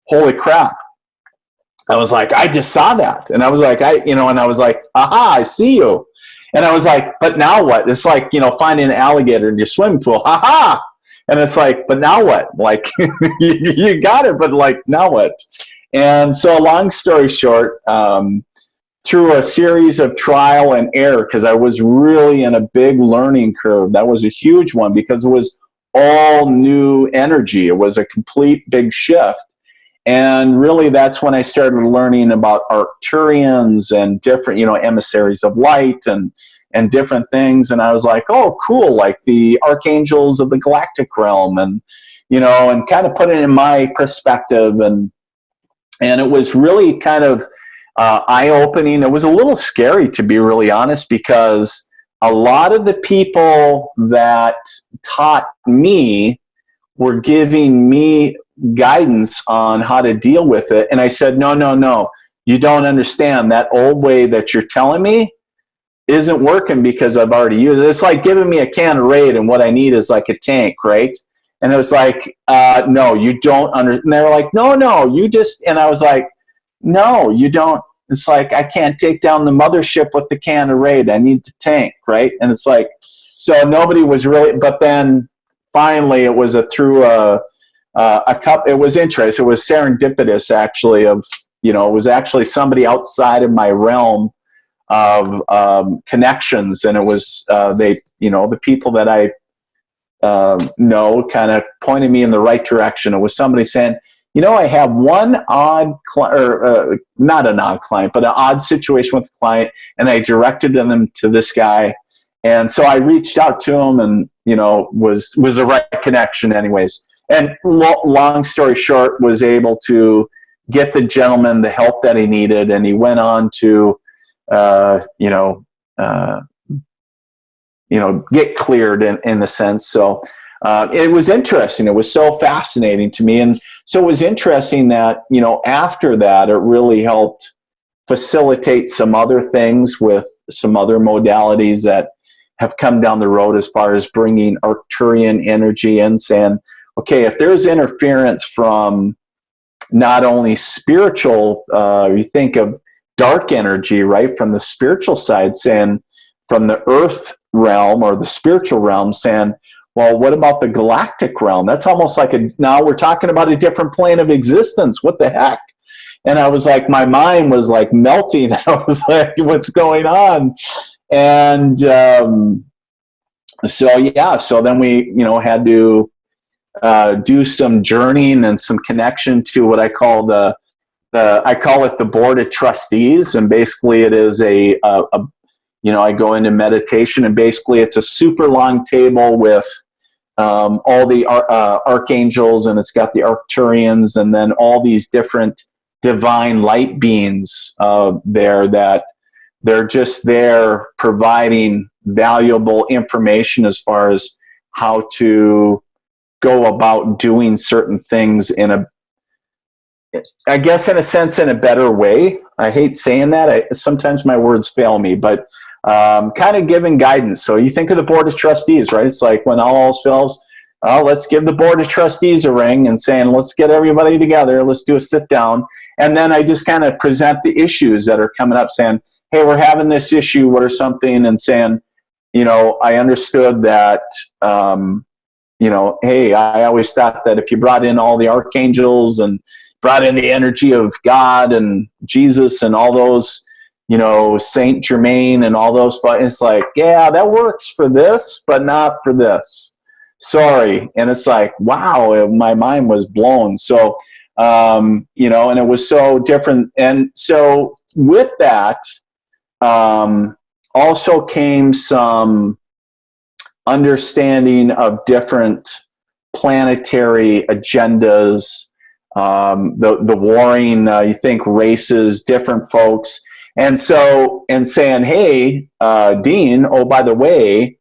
holy crap. I was like, I just saw that. And I was like, and I was like, aha, I see you. And I was like, but now what? It's like, finding an alligator in your swimming pool. Ha ha. And it's like, but now what? Like, you got it, but like, now what? And so long story short, through a series of trial and error, because I was really in a big learning curve. That was a huge one because it was all new energy. It was a complete big shift. And really, that's when I started learning about Arcturians and different, emissaries of light and different things. And I was like, oh, cool, like the archangels of the galactic realm, and and kind of put it in my perspective. And it was really kind of eye-opening. It was a little scary, to be really honest, because a lot of the people that taught me were giving me guidance on how to deal with it. And I said, no, you don't understand. That old way that you're telling me isn't working because I've already used it. It's like giving me a can of Raid and what I need is like a tank, right? And it was like, no, you don't understand. And they were like, no, you just, and I was like, no, you don't. It's like, I can't take down the mothership with the can of Raid. I need the tank, right? And it's like, so nobody was really, but then finally it was through a cup. It was interesting. It was serendipitous, actually. It was actually somebody outside of my realm of connections, and it was the people that I know kind of pointed me in the right direction. It was somebody saying, I have one odd client, or not an odd client, but an odd situation with a client, and I directed them to this guy. And so I reached out to him, and was the right connection, anyways. And long story short, was able to get the gentleman the help that he needed, and he went on to, get cleared in the sense. So it was interesting. It was so fascinating to me, and so it was interesting that after that, it really helped facilitate some other things with some other modalities that have come down the road as far as bringing Arcturian energy in, saying, okay, if there's interference from not only spiritual, you think of dark energy, right, from the spiritual side, saying from the earth realm or the spiritual realm, saying, well, what about the galactic realm? That's almost like now we're talking about a different plane of existence. What the heck? And I was like, my mind was like melting. I was like, what's going on? And so then we, had to do some journeying and some connection to what I call I call it the board of trustees. And basically it is I go into meditation, and basically it's a super long table with all the archangels, and it's got the Arcturians, and then all these different divine light beings there, that they're just there providing valuable information as far as how to go about doing certain things I guess in a sense, in a better way. I hate saying that. Sometimes my words fail me, but kind of giving guidance. So you think of the board of trustees, right? It's like when all else fails, let's give the board of trustees a ring and saying, let's get everybody together. Let's do a sit down. And then I just kind of present the issues that are coming up, saying, hey, we're having this issue, what or something, and saying, I understood that, hey, I always thought that if you brought in all the archangels and brought in the energy of God and Jesus and all those, Saint Germain and all those, it's like, yeah, that works for this, but not for this. Sorry. And it's like, wow, my mind was blown. So, and it was so different. And so with that, also came some understanding of different planetary agendas, the warring, you think races, different folks. And saying, hey, Dean, oh, by the way,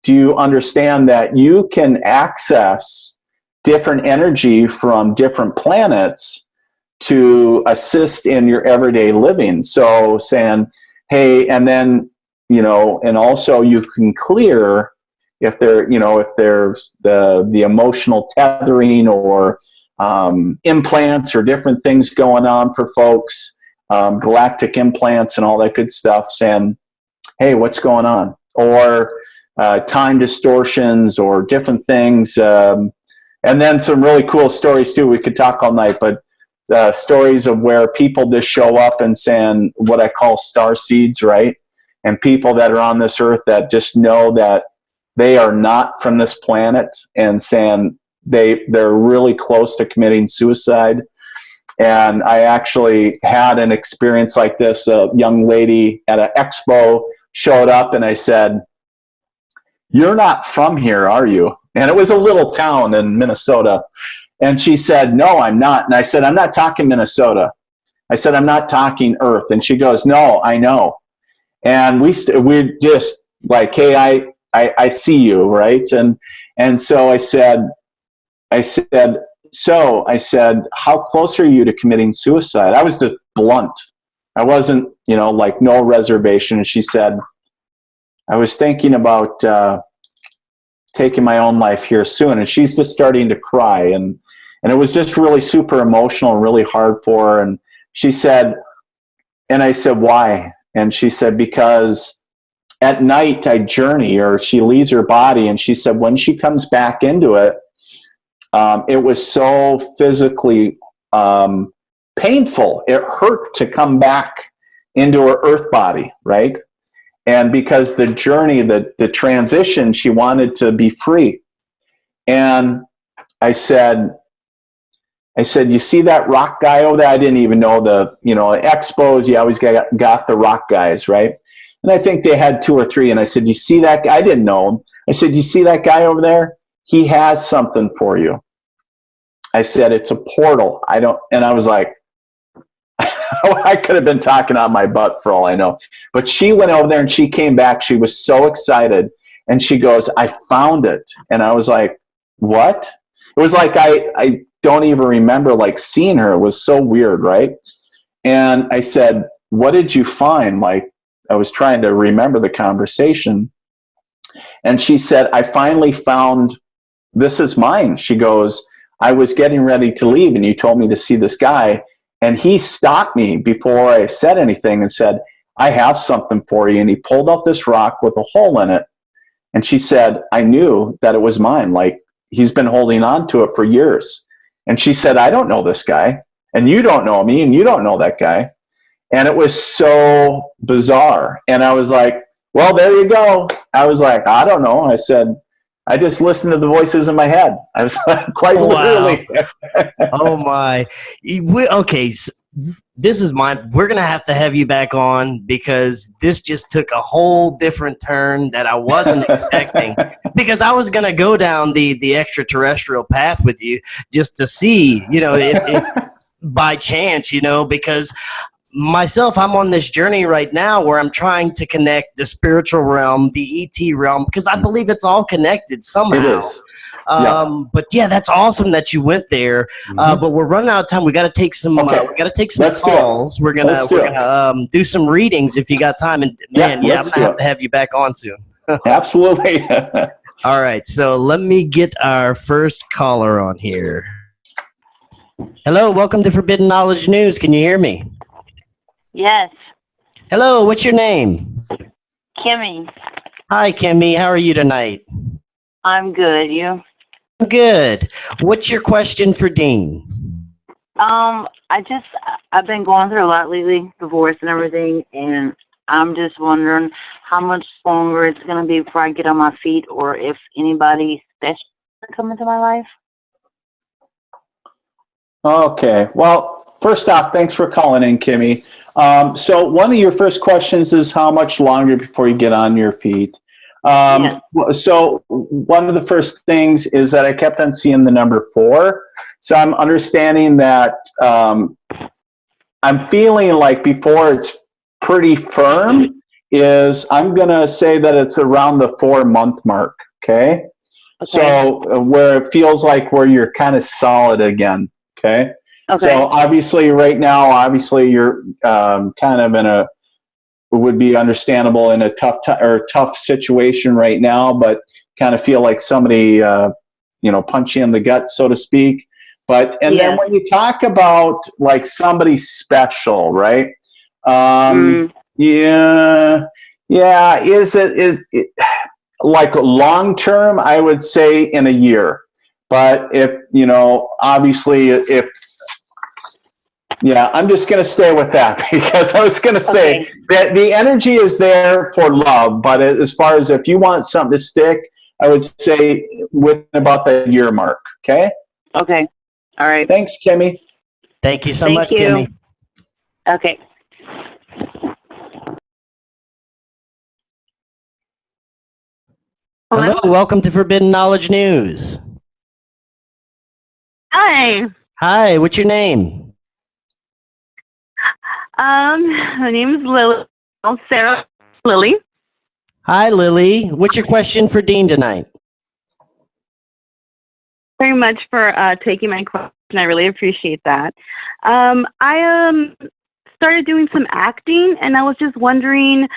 do you understand that you can access different energy from different planets to assist in your everyday living? So saying, hey, and then, and also you can clear if there's the emotional tethering or implants or different things going on for folks, galactic implants and all that good stuff, saying, hey, what's going on? Or time distortions or different things. And then some really cool stories too. We could talk all night, but stories of where people just show up and saying what I call star seeds, right? And people that are on this earth that just know that they are not from this planet, and saying they're really close to committing suicide. And I actually had an experience like this. A young lady at an expo showed up, and I said, "You're not from here, are you?" And it was a little town in Minnesota. And she said, "No, I'm not." And I said, "I'm not talking Minnesota." I said, "I'm not talking Earth." And she goes, "No, I know." And we're just like, "Hey, I see you," right? And so I said, "How close are you to committing suicide?" I was just blunt. I wasn't, like no reservation. And she said, "I was thinking about taking my own life here soon." And she's just starting to cry. And it was just really super emotional, really hard for her. And she said, and I said, "Why?" And she said, "Because at night I journey," or she leaves her body. And she said, when she comes back into it, it was so physically painful. It hurt to come back into her earth body, right? And because the journey, the transition, she wanted to be free. And I said, "You see that rock guy over there?" I didn't even know expos, you always got the rock guys, right? And I think they had 2 or 3. And I said, "You see that guy?" I didn't know him. I said, "You see that guy over there? He has something for you." I said, "It's a portal." And I was like, I could have been talking on my butt for all I know. But she went over there and she came back. She was so excited. And she goes, "I found it." And I was like, "What?" It was like I don't even remember like seeing her. It was so weird, right? And I said, "What did you find?" Like, I was trying to remember the conversation. And she said, "I finally found, this is mine." She goes, "I was getting ready to leave and you told me to see this guy. And he stopped me before I said anything and said, 'I have something for you.' And he pulled out this rock with a hole in it." And she said, "I knew that it was mine. Like, he's been holding on to it for years." And she said, "I don't know this guy. And you don't know me. And you don't know that guy." And it was so bizarre. And I was like, "Well, there you go." I was like, "I don't know." I said, "I just listened to the voices in my head." I was like, quite literally. Oh my. Okay. So we're going to have you back on, because this just took a whole different turn that I wasn't expecting, because I was going to go down the extraterrestrial path with you just to see, if by chance, because myself, I'm on this journey right now where I'm trying to connect the spiritual realm, the ET realm, because I believe it's all connected somehow. It is. But yeah, that's awesome that you went there. But we're running out of time. We got to take some. We got to take some calls. We're gonna do some readings if you got time. And man, I'm gonna have you back on soon. Absolutely. All right, so let me get our first caller on here. Hello, welcome to Forbidden Knowledge News. Can you hear me? Yes. Hello, what's your name? Kimmy. Hi, Kimmy. How are you tonight? I'm good. You? Good. What's your question for Dean? I've been going through a lot lately, divorce and everything, and I'm just wondering how much longer it's going to be before I get on my feet, or if anybody special can come into my life. Okay. Well, first off, thanks for calling in, Kimmy. So one of your first questions is how much longer before you get on your feet. So one of the first things is that I kept on seeing the number 4. So I'm understanding that I'm feeling like before it's pretty firm is I'm going to say that it's around the 4-month mark. Okay. So where it feels like where you're kind of solid again. Okay. So obviously right now, you're kind of would be understandable in a tough situation right now, but kind of feel like somebody, punch you in the gut, so to speak. Then when you talk about like somebody special, right? Yeah. Is it like long term? I would say in a year. But if, obviously I'm just going to stay with that because I was going to say that the energy is there for love. But as far as if you want something to stick, I would say within about the year mark. Okay. Okay. All right. Thanks, Kimmy. Thank you so much, Kimmy. Okay. Hello, welcome to Forbidden Knowledge News. Hi. Hi, what's your name? My name is Lily. Sarah Lily. Hi, Lily. What's your question for Dean tonight? Very much for taking my question. I really appreciate that. I started doing some acting, and I was just wondering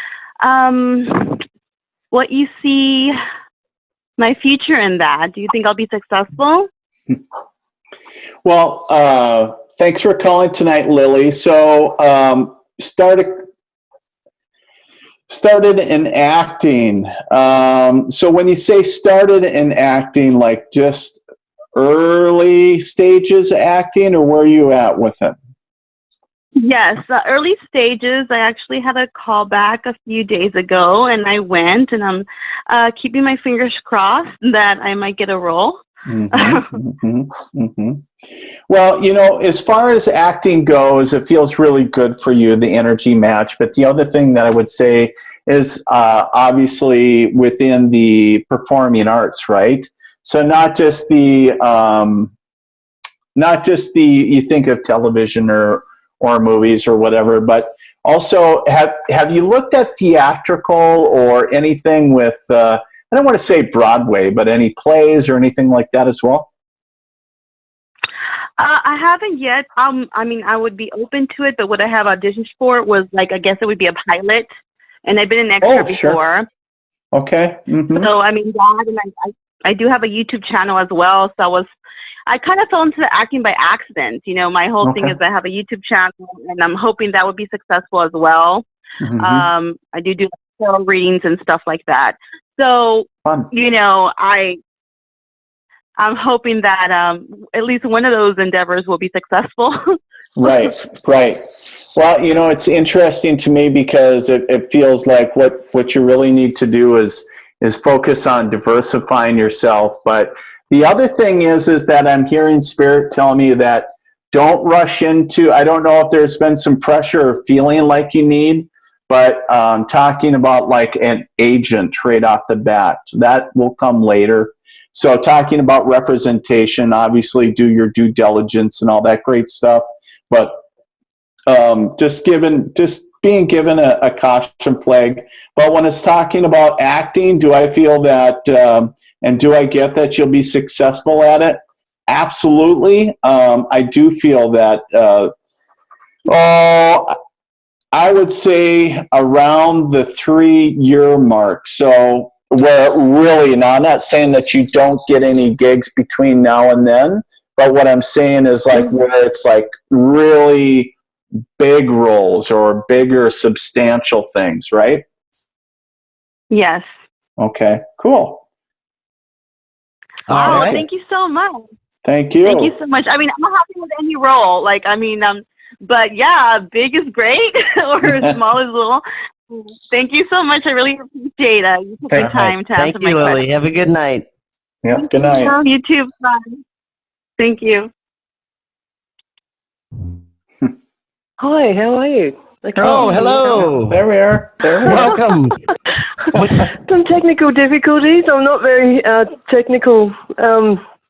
what you see my future in that. Do you think I'll be successful? Well, thanks for calling tonight, Lily. So, started in acting. So when you say started in acting, like just early stages acting, or where are you at with it? Yes, early stages. I actually had a call back a few days ago, and I went, and I'm keeping my fingers crossed that I might get a role. Well, as far as acting goes, it feels really good for you, the energy match. But the other thing that I would say is obviously within the performing arts, right? So not just the you think of television or movies or whatever, but also have you looked at theatrical or anything with I don't want to say Broadway, but any plays or anything like that as well? I haven't yet. I mean, I would be open to it, but what I have auditioned for was like, I guess it would be a pilot, and I've been an extra before. Sure. Okay. So I mean, that, and I do have a YouTube channel as well. So I kind of fell into the acting by accident. My whole thing is I have a YouTube channel, and I'm hoping that would be successful as well. I do tarot readings and stuff like that. So, Fun. I'm hoping that at least one of those endeavors will be successful. Right. Well, it's interesting to me because it feels like what you really need to do is focus on diversifying yourself. But the other thing is that I'm hearing Spirit tell me that don't rush into, I don't know if there's been some pressure or feeling like you need, but talking about like an agent right off the bat, that will come later. So talking about representation, obviously do your due diligence and all that great stuff. But just being given a caution flag. But when it's talking about acting, do I feel that, and do I get that you'll be successful at it? Absolutely. I do feel that, I would say around the 3-year mark. So where really, now I'm not saying that you don't get any gigs between now and then, but what I'm saying is like where it's like really big roles or bigger substantial things, right? Yes. Okay, cool. All right. Thank you so much. Thank you. Thank you so much. I mean, I'm happy with any role. Like, I mean, but yeah, big is great or small is little. Thank you so much. I really appreciate it. You took the time to answer my question. Thank you, Lily. Have a good night. Yeah, good night. You too. Bye. Thank you. Hi, how are you? Hello. There we are. Welcome. Some technical difficulties. I'm not very technical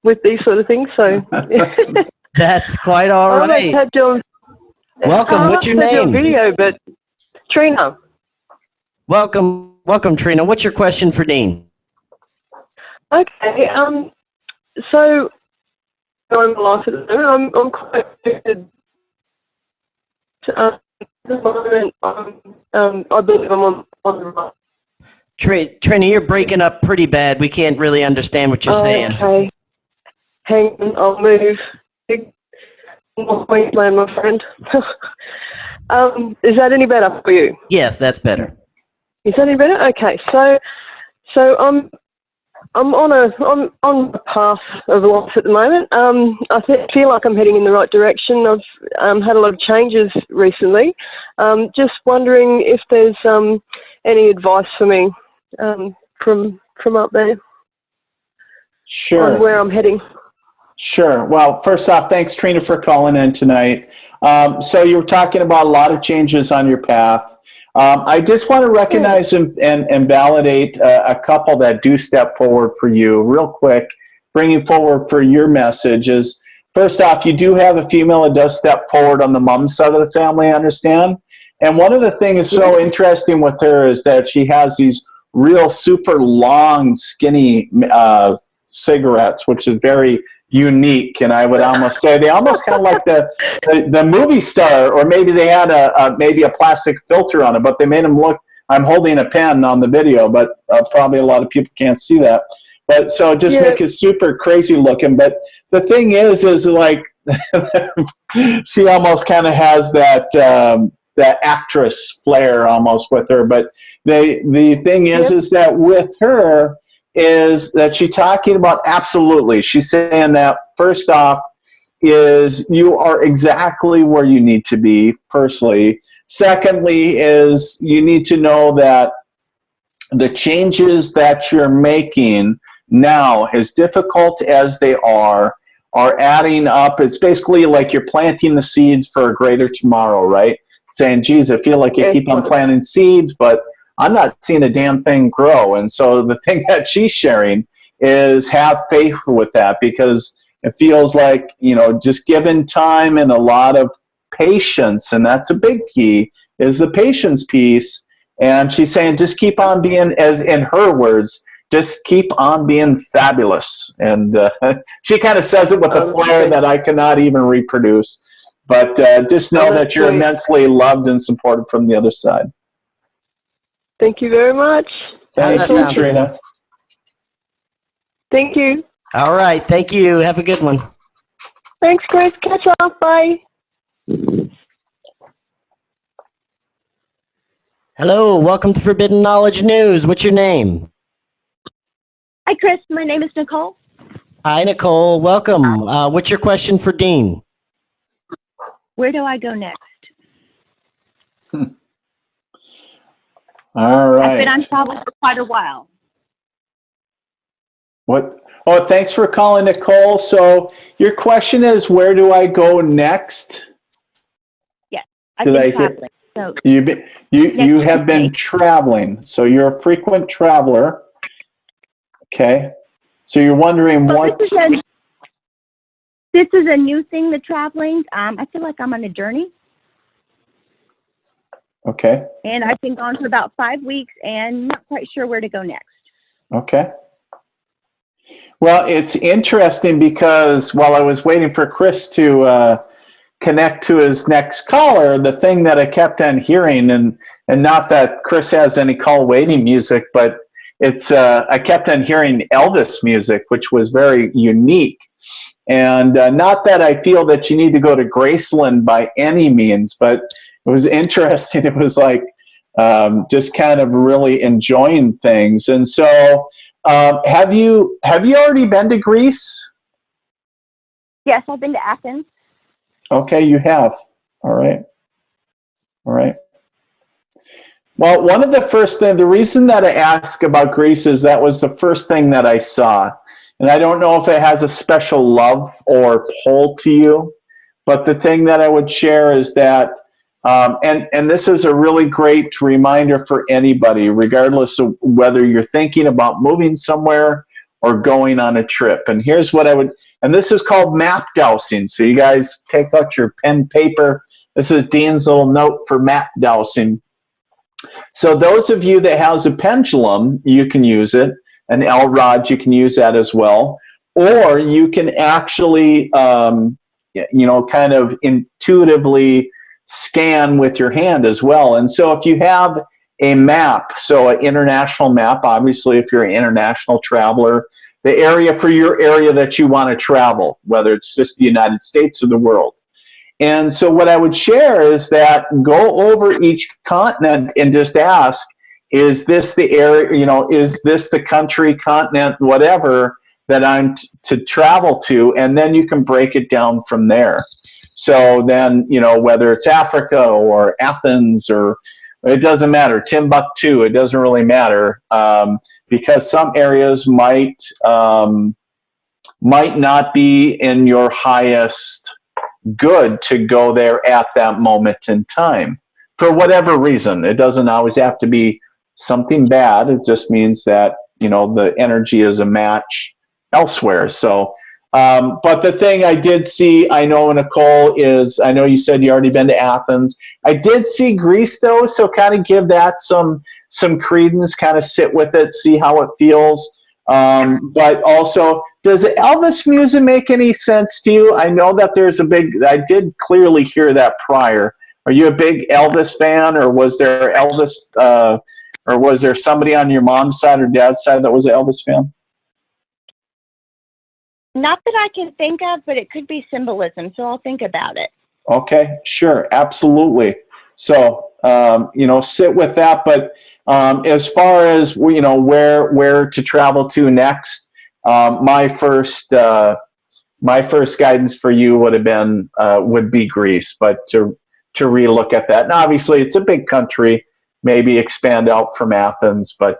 with these sort of things, so. That's quite all right. I almost had your, Welcome. What's your name? Video, but Trina. Welcome, Trina. What's your question for Dean? Okay. So I'm life at the moment. I'm quite affected. At the moment, I believe I'm on the right. Trina, you're breaking up pretty bad. We can't really understand what you're saying. Okay. Hang on, I'll move. Queensland, my friend. Is that any better for you? Yes, that's better. Is that any better? Okay. So I'm on a path of life at the moment. I feel like I'm heading in the right direction. I've had a lot of changes recently. Just wondering if there's any advice for me from up there. Sure. On where I'm heading. Sure. Well, first off, thanks, Trina, for calling in tonight. So you were talking about a lot of changes on your path. I just want to recognize and validate a couple that do step forward for you real quick, bringing forward for your message is, first off, you do have a female that does step forward on the mom side of the family, I understand. And one of the things so interesting with her is that she has these real super long, skinny cigarettes, which is very unique, and I would almost say they almost kind of like the movie star, or maybe they had maybe a plastic filter on it, but they made them look. I'm holding a pen on the video, but probably a lot of people can't see that. But so just make it super crazy looking. But the thing is like she almost kind of has that actress flair almost with her. But the thing is that with her, is that she's talking about absolutely. She's saying that first off is you are exactly where you need to be personally. Secondly is you need to know that the changes that you're making now, as difficult as they are adding up. It's basically like you're planting the seeds for a greater tomorrow, right? Saying, geez, I feel like you keep on planting seeds, but I'm not seeing a damn thing grow. And so the thing that she's sharing is have faith with that, because it feels like, just given time and a lot of patience, and that's a big key, is the patience piece. And she's saying, just keep on being, as in her words, just keep on being fabulous. And she kind of says it with a flair that I cannot even reproduce. But just know that you're immensely loved and supported from the other side. Thank you very much. Thank you, Trina. Thank you. All right. Thank you. Have a good one. Thanks, Chris. Catch up. Bye. Hello. Welcome to Forbidden Knowledge News. What's your name? Hi, Chris. My name is Nicole. Hi, Nicole. Welcome. What's your question for Dean? Where do I go next? All right. I've been on travel for quite a while. What? Oh, thanks for calling, Nicole. So your question is, where do I go next? Yes, I've been traveling. So you have been traveling. So you're a frequent traveler. Okay. So you're wondering what? This is a new thing, the traveling. I feel like I'm on a journey. Okay. And I've been gone for about 5 weeks and not quite sure where to go next. Okay. Well, it's interesting because while I was waiting for Chris to connect to his next caller, the thing that I kept on hearing, and not that Chris has any call waiting music, but it's I kept on hearing Elvis music, which was very unique. And not that I feel that you need to go to Graceland by any means, but it was interesting. It was like just kind of really enjoying things. And so have you already been to Greece? Yes, I've been to Athens. Okay, you have. All right. All right. Well, one of the first things, the reason that I asked about Greece is that was the first thing that I saw. And I don't know if it has a special love or pull to you, but the thing that I would share is that, and this is a really great reminder for anybody, regardless of whether you're thinking about moving somewhere or going on a trip. And here's what I would, and this is called map dowsing. So you guys take out your pen, paper. This is Dean's little note for map dowsing. So those of you that has a pendulum, you can use it. An L rod, you can use that as well. Or you can actually, kind of intuitively scan with your hand as well. And so if you have a map, so an international map, obviously if you're an international traveler, the area for your area that you want to travel, whether it's just the United States or the world. And so what I would share is that go over each continent and just ask, is this the area, is this the country, continent, whatever that I'm to travel to? And then you can break it down from there. So then, whether it's Africa or Athens or it doesn't matter, Timbuktu, it doesn't really matter, because some areas might not be in your highest good to go there at that moment in time for whatever reason. It doesn't always have to be something bad. It just means that the energy is a match elsewhere. So but the thing I did see, I know, Nicole, is I know you said you already been to Athens. I did see Greece though, so kind of give that some credence, kind of sit with it, see how it feels. But also, does Elvis music make any sense to you? I know that I did clearly hear that prior. Are you a big Elvis fan, or was there or was there somebody on your mom's side or dad's side that was an Elvis fan? Not that I can think of, but it could be symbolism, so I'll think about it. Okay, sure, absolutely. So, sit with that. But as far as where to travel to next, my first guidance for you would be Greece, but to relook at that. And obviously, it's a big country. Maybe expand out from Athens, but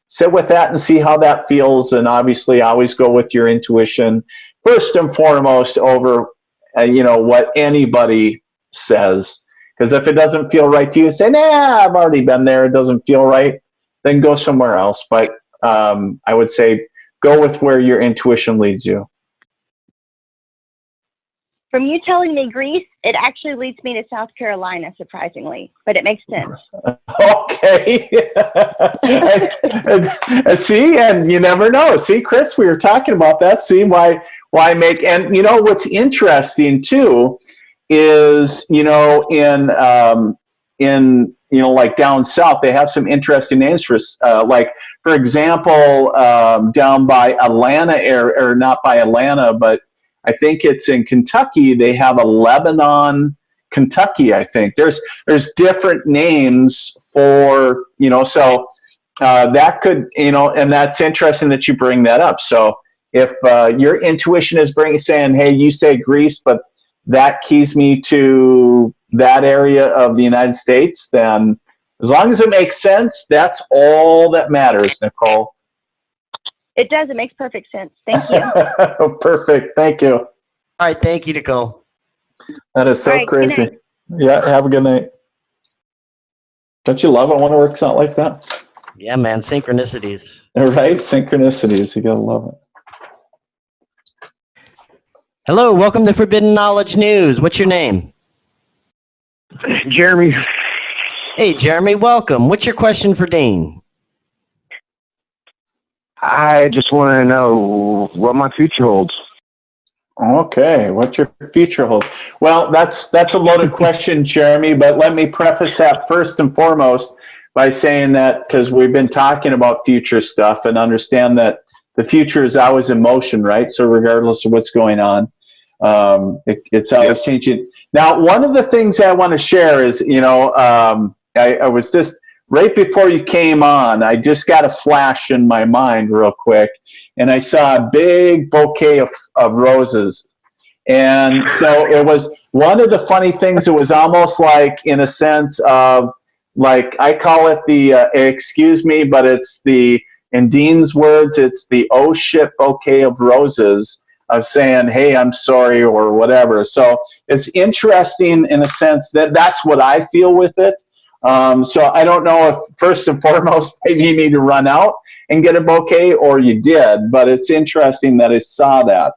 sit with that and see how that feels. And obviously, always go with your intuition first and foremost over what anybody says. Because if it doesn't feel right to you, say, nah, I've already been there, it doesn't feel right, then go somewhere else. But I would say go with where your intuition leads you. From you telling me Greece, it actually leads me to South Carolina, surprisingly, but it makes sense. Okay. See, and you never know. See, Chris, we were talking about that. See why make, and what's interesting too is, in like down south, they have some interesting names for, like, for example, down by Atlanta, or not by Atlanta, but I think it's in Kentucky. They have a Lebanon, Kentucky. I think there's different names for, so that could, and that's interesting that you bring that up. So if your intuition is saying, hey, you say Greece, but that keys me to that area of the United States, then as long as it makes sense, that's all that matters, Nicole. It does. It makes perfect sense. Thank you. Perfect. Thank you. All right. Thank you, Nicole. That is so right, crazy. Yeah. Have a good night. Don't you love it when it works out like that? Yeah, man. Synchronicities. Right? Synchronicities. You got to love it. Hello. Welcome to Forbidden Knowledge News. What's your name? Jeremy. Hey, Jeremy. Welcome. What's your question for Dean? I just want to know what my future holds. Okay, what's your future hold? Well, that's a loaded question, Jeremy, but let me preface that first and foremost by saying that, because we've been talking about future stuff, and understand that the future is always in motion, right? So regardless of what's going on, it's always changing. Now, one of the things I want to share is, I was just, right before you came on, I just got a flash in my mind real quick, and I saw a big bouquet of roses. And so it was one of the funny things. It was almost like, in a sense of, like, I call it the, excuse me, but it's in Dean's words, it's the oh shit bouquet of roses, of saying, hey, I'm sorry, or whatever. So it's interesting in a sense that that's what I feel with it. So I don't know if, first and foremost, maybe you need to run out and get a bouquet, or you did, but it's interesting that I saw that.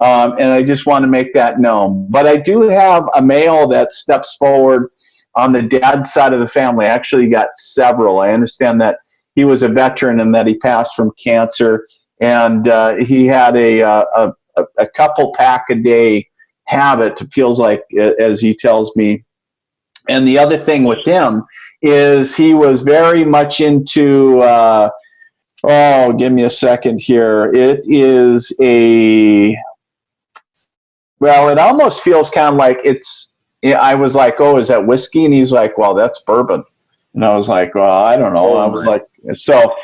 And I just want to make that known. But I do have a male that steps forward on the dad's side of the family. I actually got several. I understand that he was a veteran and that he passed from cancer, and he had a couple pack a day habit, it feels like, as he tells me. And the other thing with him is he was very much into, give me a second here. It is it almost feels kind of like I was like, oh, is that whiskey? And he's like, well, that's bourbon. And I was like, well, I don't know. I was like, so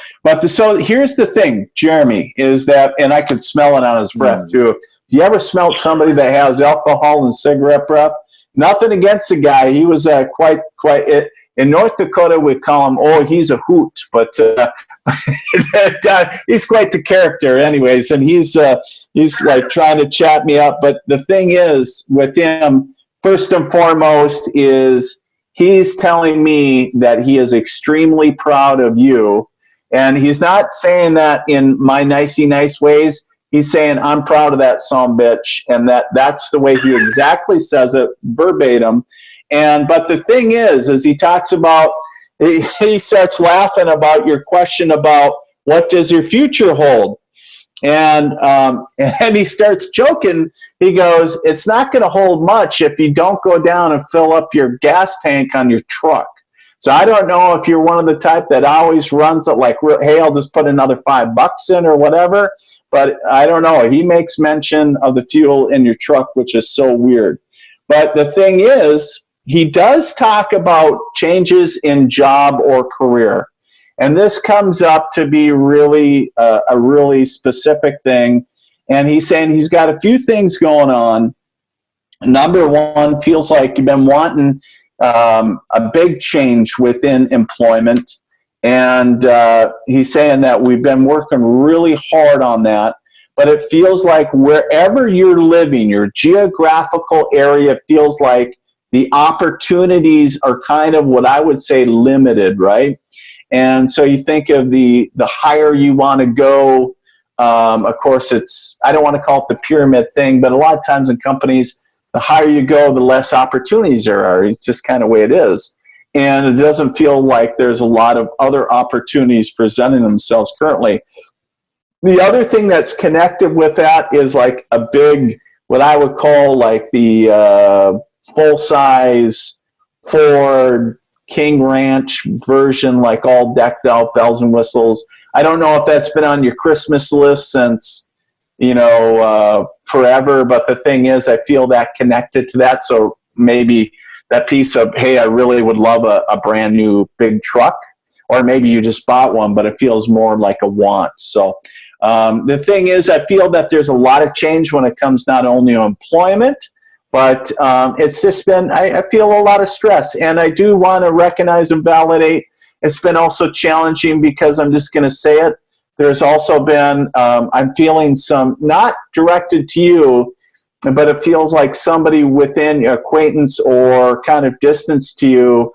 here's the thing, Jeremy, is that, and I could smell it on his breath too. If you ever smelled somebody that has alcohol and cigarette breath, nothing against the guy. He was quite in North Dakota, we call him, oh, he's a hoot, but he's quite the character anyways. And he's like trying to chat me up. But the thing is with him, first and foremost, is he's telling me that he is extremely proud of you. And he's not saying that in my nicey nice ways. He's saying, I'm proud of that sumbitch. And that's the way he exactly says it verbatim. But the thing is he talks about, he starts laughing about your question about what does your future hold? And he starts joking. He goes, it's not going to hold much if you don't go down and fill up your gas tank on your truck. So I don't know if you're one of the type that always runs it like, hey, I'll just put another $5 in or whatever. But I don't know. He makes mention of the fuel in your truck, which is so weird. But the thing is, he does talk about changes in job or career. And this comes up to be really a really specific thing. And he's saying he's got a few things going on. Number one, feels like you've been wanting a big change within employment. And he's saying that we've been working really hard on that. But it feels like wherever you're living, your geographical area feels like the opportunities are kind of what I would say limited, right? And so you think of the higher you want to go. Of course, I don't want to call it the pyramid thing, but a lot of times in companies, the higher you go, the less opportunities there are. It's just kind of the way it is. And it doesn't feel like there's a lot of other opportunities presenting themselves currently. The other thing that's connected with that is like a big, what I would call like the full-size Ford King Ranch version, like all decked out, bells and whistles. I don't know if that's been on your Christmas list since, forever, but the thing is, I feel that connected to that. So maybe that piece of, hey, I really would love a brand new big truck, or maybe you just bought one, but it feels more like a want. So the thing is, I feel that there's a lot of change when it comes not only to employment, but it's just been, I feel a lot of stress. And I do want to recognize and validate it's been also challenging because I'm just going to say it. There's also been, I'm feeling some, not directed to you, but it feels like somebody within your acquaintance or kind of distance to you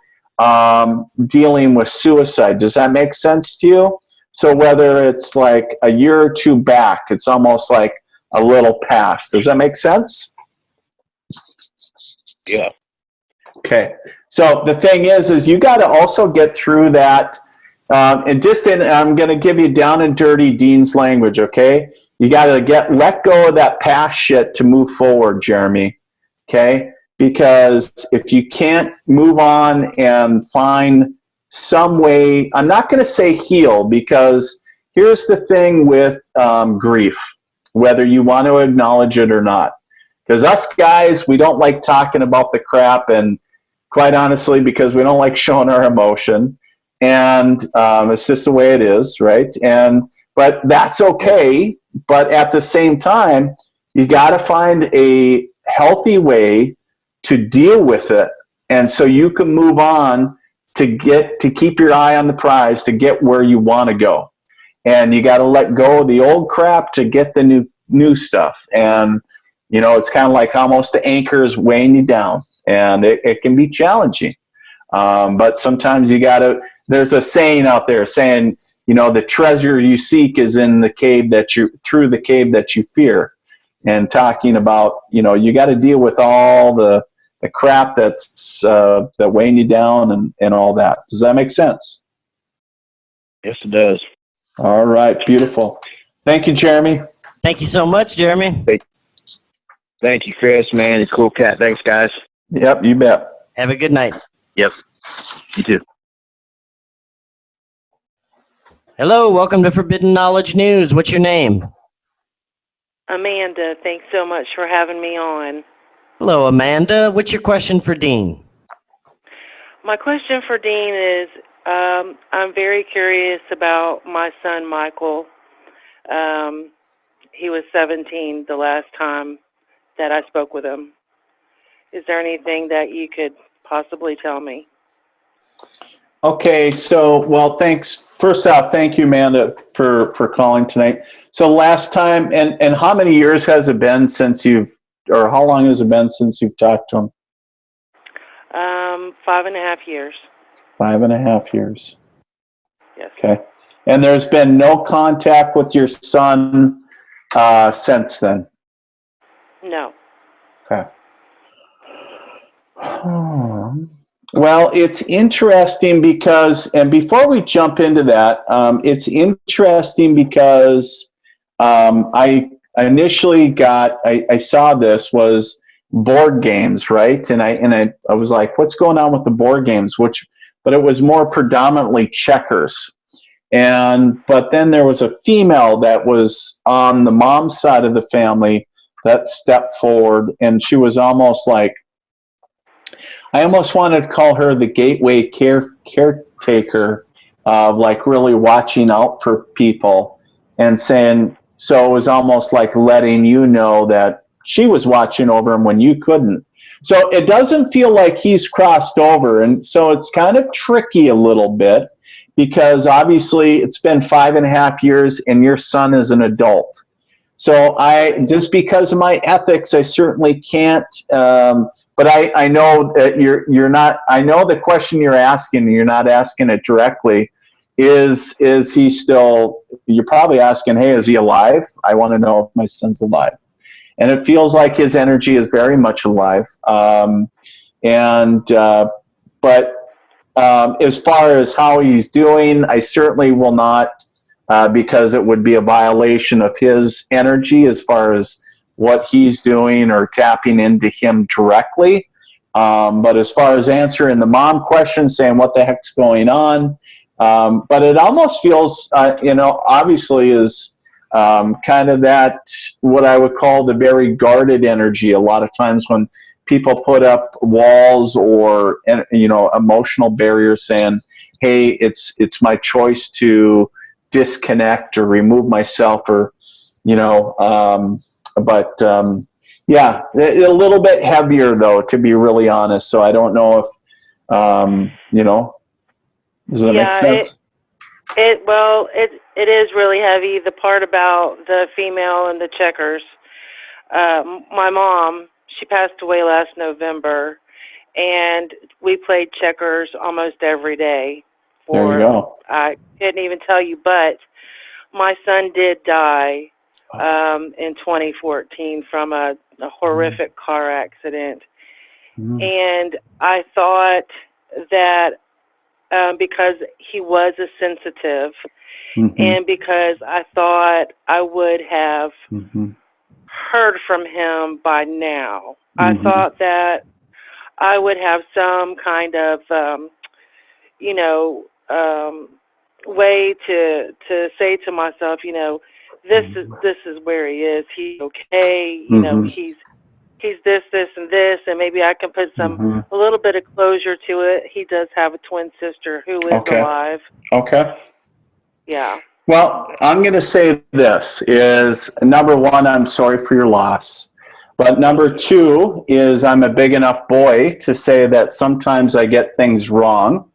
dealing with suicide. Does that make sense to you? So whether it's like a year or two back, it's almost like a little past. Does that make sense? Yeah. Okay. So the thing is you got to also get through that. I'm going to give you down and dirty Dean's language, okay? You got to let go of that past shit to move forward, Jeremy, okay? Because if you can't move on and find some way, I'm not going to say heal, because here's the thing with grief, whether you want to acknowledge it or not. Because us guys, we don't like talking about the crap, and quite honestly, because we don't like showing our emotion. And it's just the way it is, right? But that's okay. But at the same time, you got to find a healthy way to deal with it, and so you can move on to keep your eye on the prize, to get where you want to go. And you got to let go of the old crap to get the new stuff. And it's kind of like almost the anchor is weighing you down, and it can be challenging. But sometimes you got to. There's a saying out there saying, the treasure you seek is in the cave through the cave that you fear. And talking about, you got to deal with all the crap that's that weighing you down and all that. Does that make sense? Yes, it does. All right. Beautiful. Thank you, Jeremy. Thank you so much, Jeremy. Thank you, Chris, man. You're a cool cat. Thanks, guys. Yep, you bet. Have a good night. Yep. You too. Hello, welcome to Forbidden Knowledge News. What's your name? Amanda, thanks so much for having me on. Hello, Amanda. What's your question for Dean? My question for Dean is, I'm very curious about my son, Michael. He was 17 the last time that I spoke with him. Is there anything that you could possibly tell me? Okay, so, well, thanks. First off, thank you, Amanda, for calling tonight. So last time, and how many years has it been since or how long has it been since you've talked to him? 5.5 years. 5.5 years. Yes. Okay. And there's been no contact with your son since then? No. Okay. Well, it's interesting because, and before we jump into that, it's interesting because I initially I saw this was board games, right? And I was like, what's going on with the board games? But it was more predominantly checkers. But then there was a female that was on the mom's side of the family that stepped forward, and she was almost like, I almost wanted to call her the gateway caretaker, like really watching out for people and saying, so it was almost like letting you know that she was watching over him when you couldn't. So it doesn't feel like he's crossed over. And so it's kind of tricky a little bit because obviously it's been 5.5 years and your son is an adult. So just because of my ethics, I certainly can't, but I know that you're not, I know the question you're asking, you're not asking it directly. Is he still, you're probably asking, hey, is he alive? I want to know if my son's alive. And it feels like his energy is very much alive. But as far as how he's doing, I certainly will not, because it would be a violation of his energy as far as what he's doing or tapping into him directly. But as far as answering the mom question, saying what the heck's going on, but it almost feels, obviously is kind of that, what I would call the very guarded energy. A lot of times when people put up walls or, emotional barriers saying, hey, it's my choice to disconnect or remove myself or, yeah, a little bit heavier though, to be really honest. So I don't know if, does that make sense? It is really heavy. The part about the female and the checkers. My mom, she passed away last November, and we played checkers almost every day. There you go. I couldn't even tell you, but my son did die in 2014 from a horrific car accident. And I thought that because he was a sensitive and because I thought I would have heard from him by now, I thought that I would have some kind of, way to say to myself, this is where he is. He's okay. He's this, and this, and maybe I can put a little bit of closure to it. He does have a twin sister who is alive. Okay. Yeah. Well, I'm going to say this is, number one, I'm sorry for your loss. But number two is I'm a big enough boy to say that sometimes I get things wrong.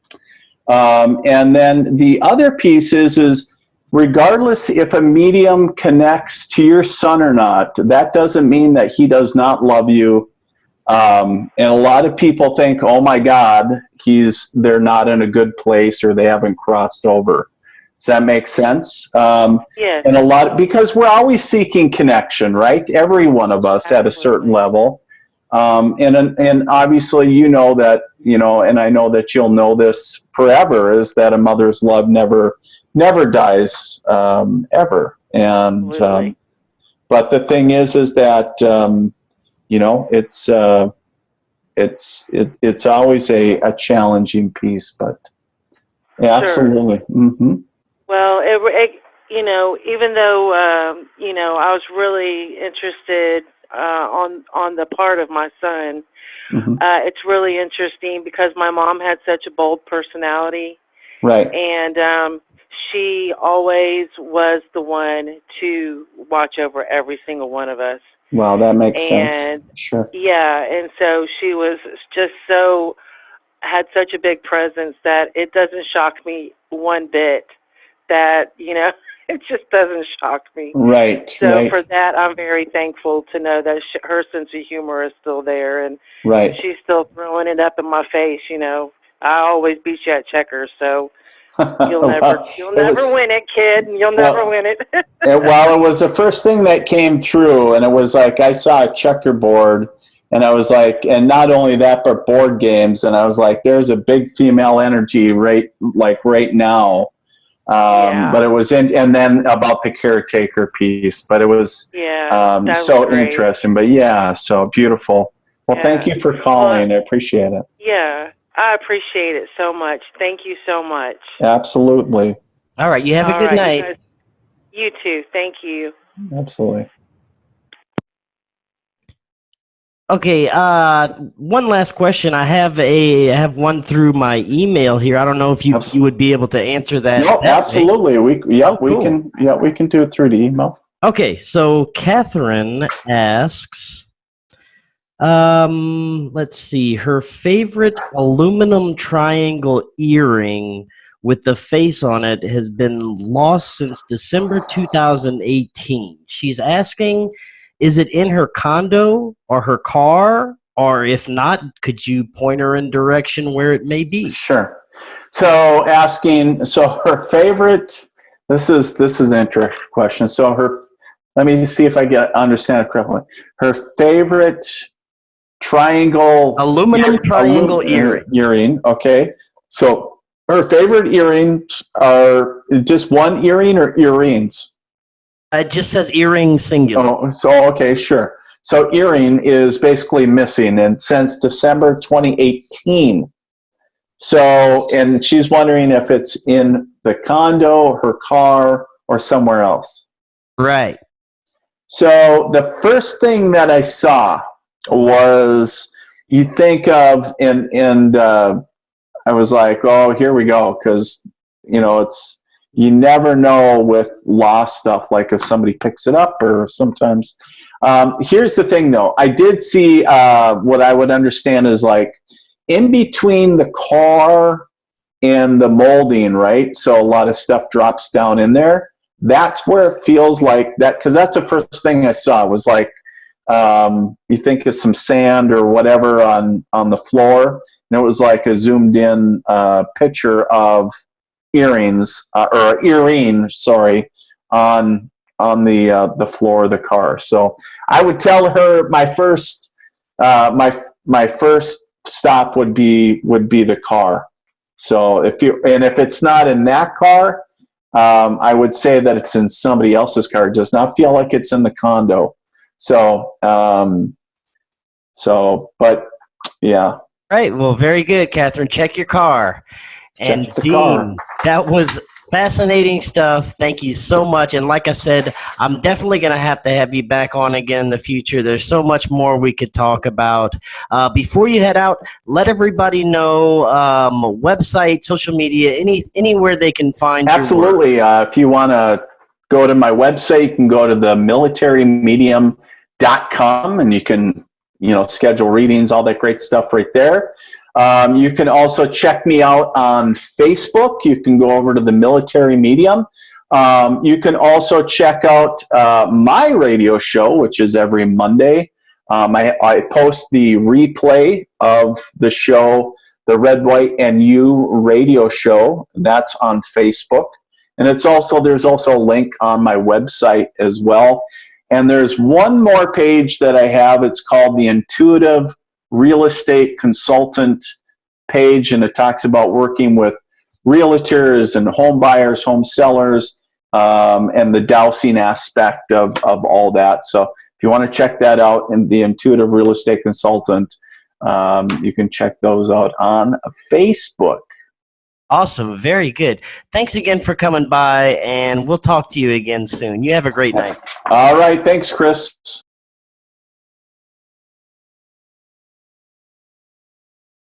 And then the other piece is regardless if a medium connects to your son or not, that doesn't mean that he does not love you. And a lot of people think, oh my God, they're not in a good place or they haven't crossed over. Does that make sense? Yes. And because we're always seeking connection, right? Every one of us at a certain level. And obviously, that, and I know that you'll know this forever, is that a mother's love never dies, ever. And, but the thing is that, it's, it's always a challenging piece, but yeah, Sure. absolutely. Well, even though I was really interested on the part of my son, it's really interesting because my mom had such a bold personality, Right. and she always was the one to watch over every single one of us. Well, that makes And sense. Sure. yeah, and so she was just had such a big presence that it doesn't shock me one bit that, it just doesn't shock me. Right. So right. for that, I'm very thankful to know that her sense of humor is still there, and Right. she's still throwing it up in my face. I always beat you at checkers, so you'll never win it, kid. You'll never win it. It was the first thing that came through, and it was like I saw a checkerboard, and I was like, and not only that, but board games, and I was like, there's a big female energy right now. But it was and then about the caretaker piece, but it was so great. interesting. But yeah, so beautiful. Well, thank you for calling. I appreciate it. Yeah, I appreciate it so much. Thank you so much. Absolutely. All right, you have a good night. You too. Thank you. Absolutely. Okay, one last question. I have one through my email here. I don't know if you would be able to answer that. No, absolutely. We can do it through the email. Okay, so Catherine asks, let's see, her favorite aluminum triangle earring with the face on it has been lost since December 2018. She's asking, is it in her condo or her car? Or if not, could you point her in direction where it may be? Sure. So her favorite, this is an interesting question. So let me see if I understand it correctly. Her favorite aluminum triangle earring. Okay. So her favorite earrings are just one earring or earrings? It just says earring singular. Oh, so okay, sure. So earring is basically missing, and since December 2018. So, and she's wondering if it's in the condo, her car, or somewhere else. Right. So the first thing that I saw was, you think of, and I was like, oh, here we go, because you never know with lost stuff, like if somebody picks it up or sometimes. Here's the thing, though. I did see what I would understand is like in between the car and the molding, right? So a lot of stuff drops down in there. That's where it feels like that, because that's the first thing I saw was like, you think of some sand or whatever on the floor, and it was like a zoomed in picture of earrings or earring, sorry, on the floor of the car. So I would tell her my first stop would be the car. So if it's not in that car, I would say that it's in somebody else's car. It does not feel like it's in the condo. So but yeah. Right. Well, very good, Catherine. Check your car. And Dean, that was fascinating stuff. Thank you so much. And like I said, I'm definitely going to have you back on again in the future. There's so much more we could talk about. Before you head out, let everybody know website, social media, anywhere they can find you. Absolutely. If you want to go to my website, you can go to the militarymedium.com, and you can schedule readings, all that great stuff right there. You can also check me out on Facebook. You can go over to the Military Medium. You can also check out my radio show, which is every Monday. I post the replay of the show, the Red, White, and You radio show. That's on Facebook. And there's also a link on my website as well. And there's one more page that I have. It's called the Intuitive Real Estate Consultant page, and it talks about working with realtors and home buyers, home sellers, and the dowsing aspect of all that. So if you want to check that out, in the Intuitive Real Estate Consultant, you can check those out on Facebook. Awesome. Very good. Thanks again for coming by, and we'll talk to you again soon. You have a great night. All right. Thanks, Chris.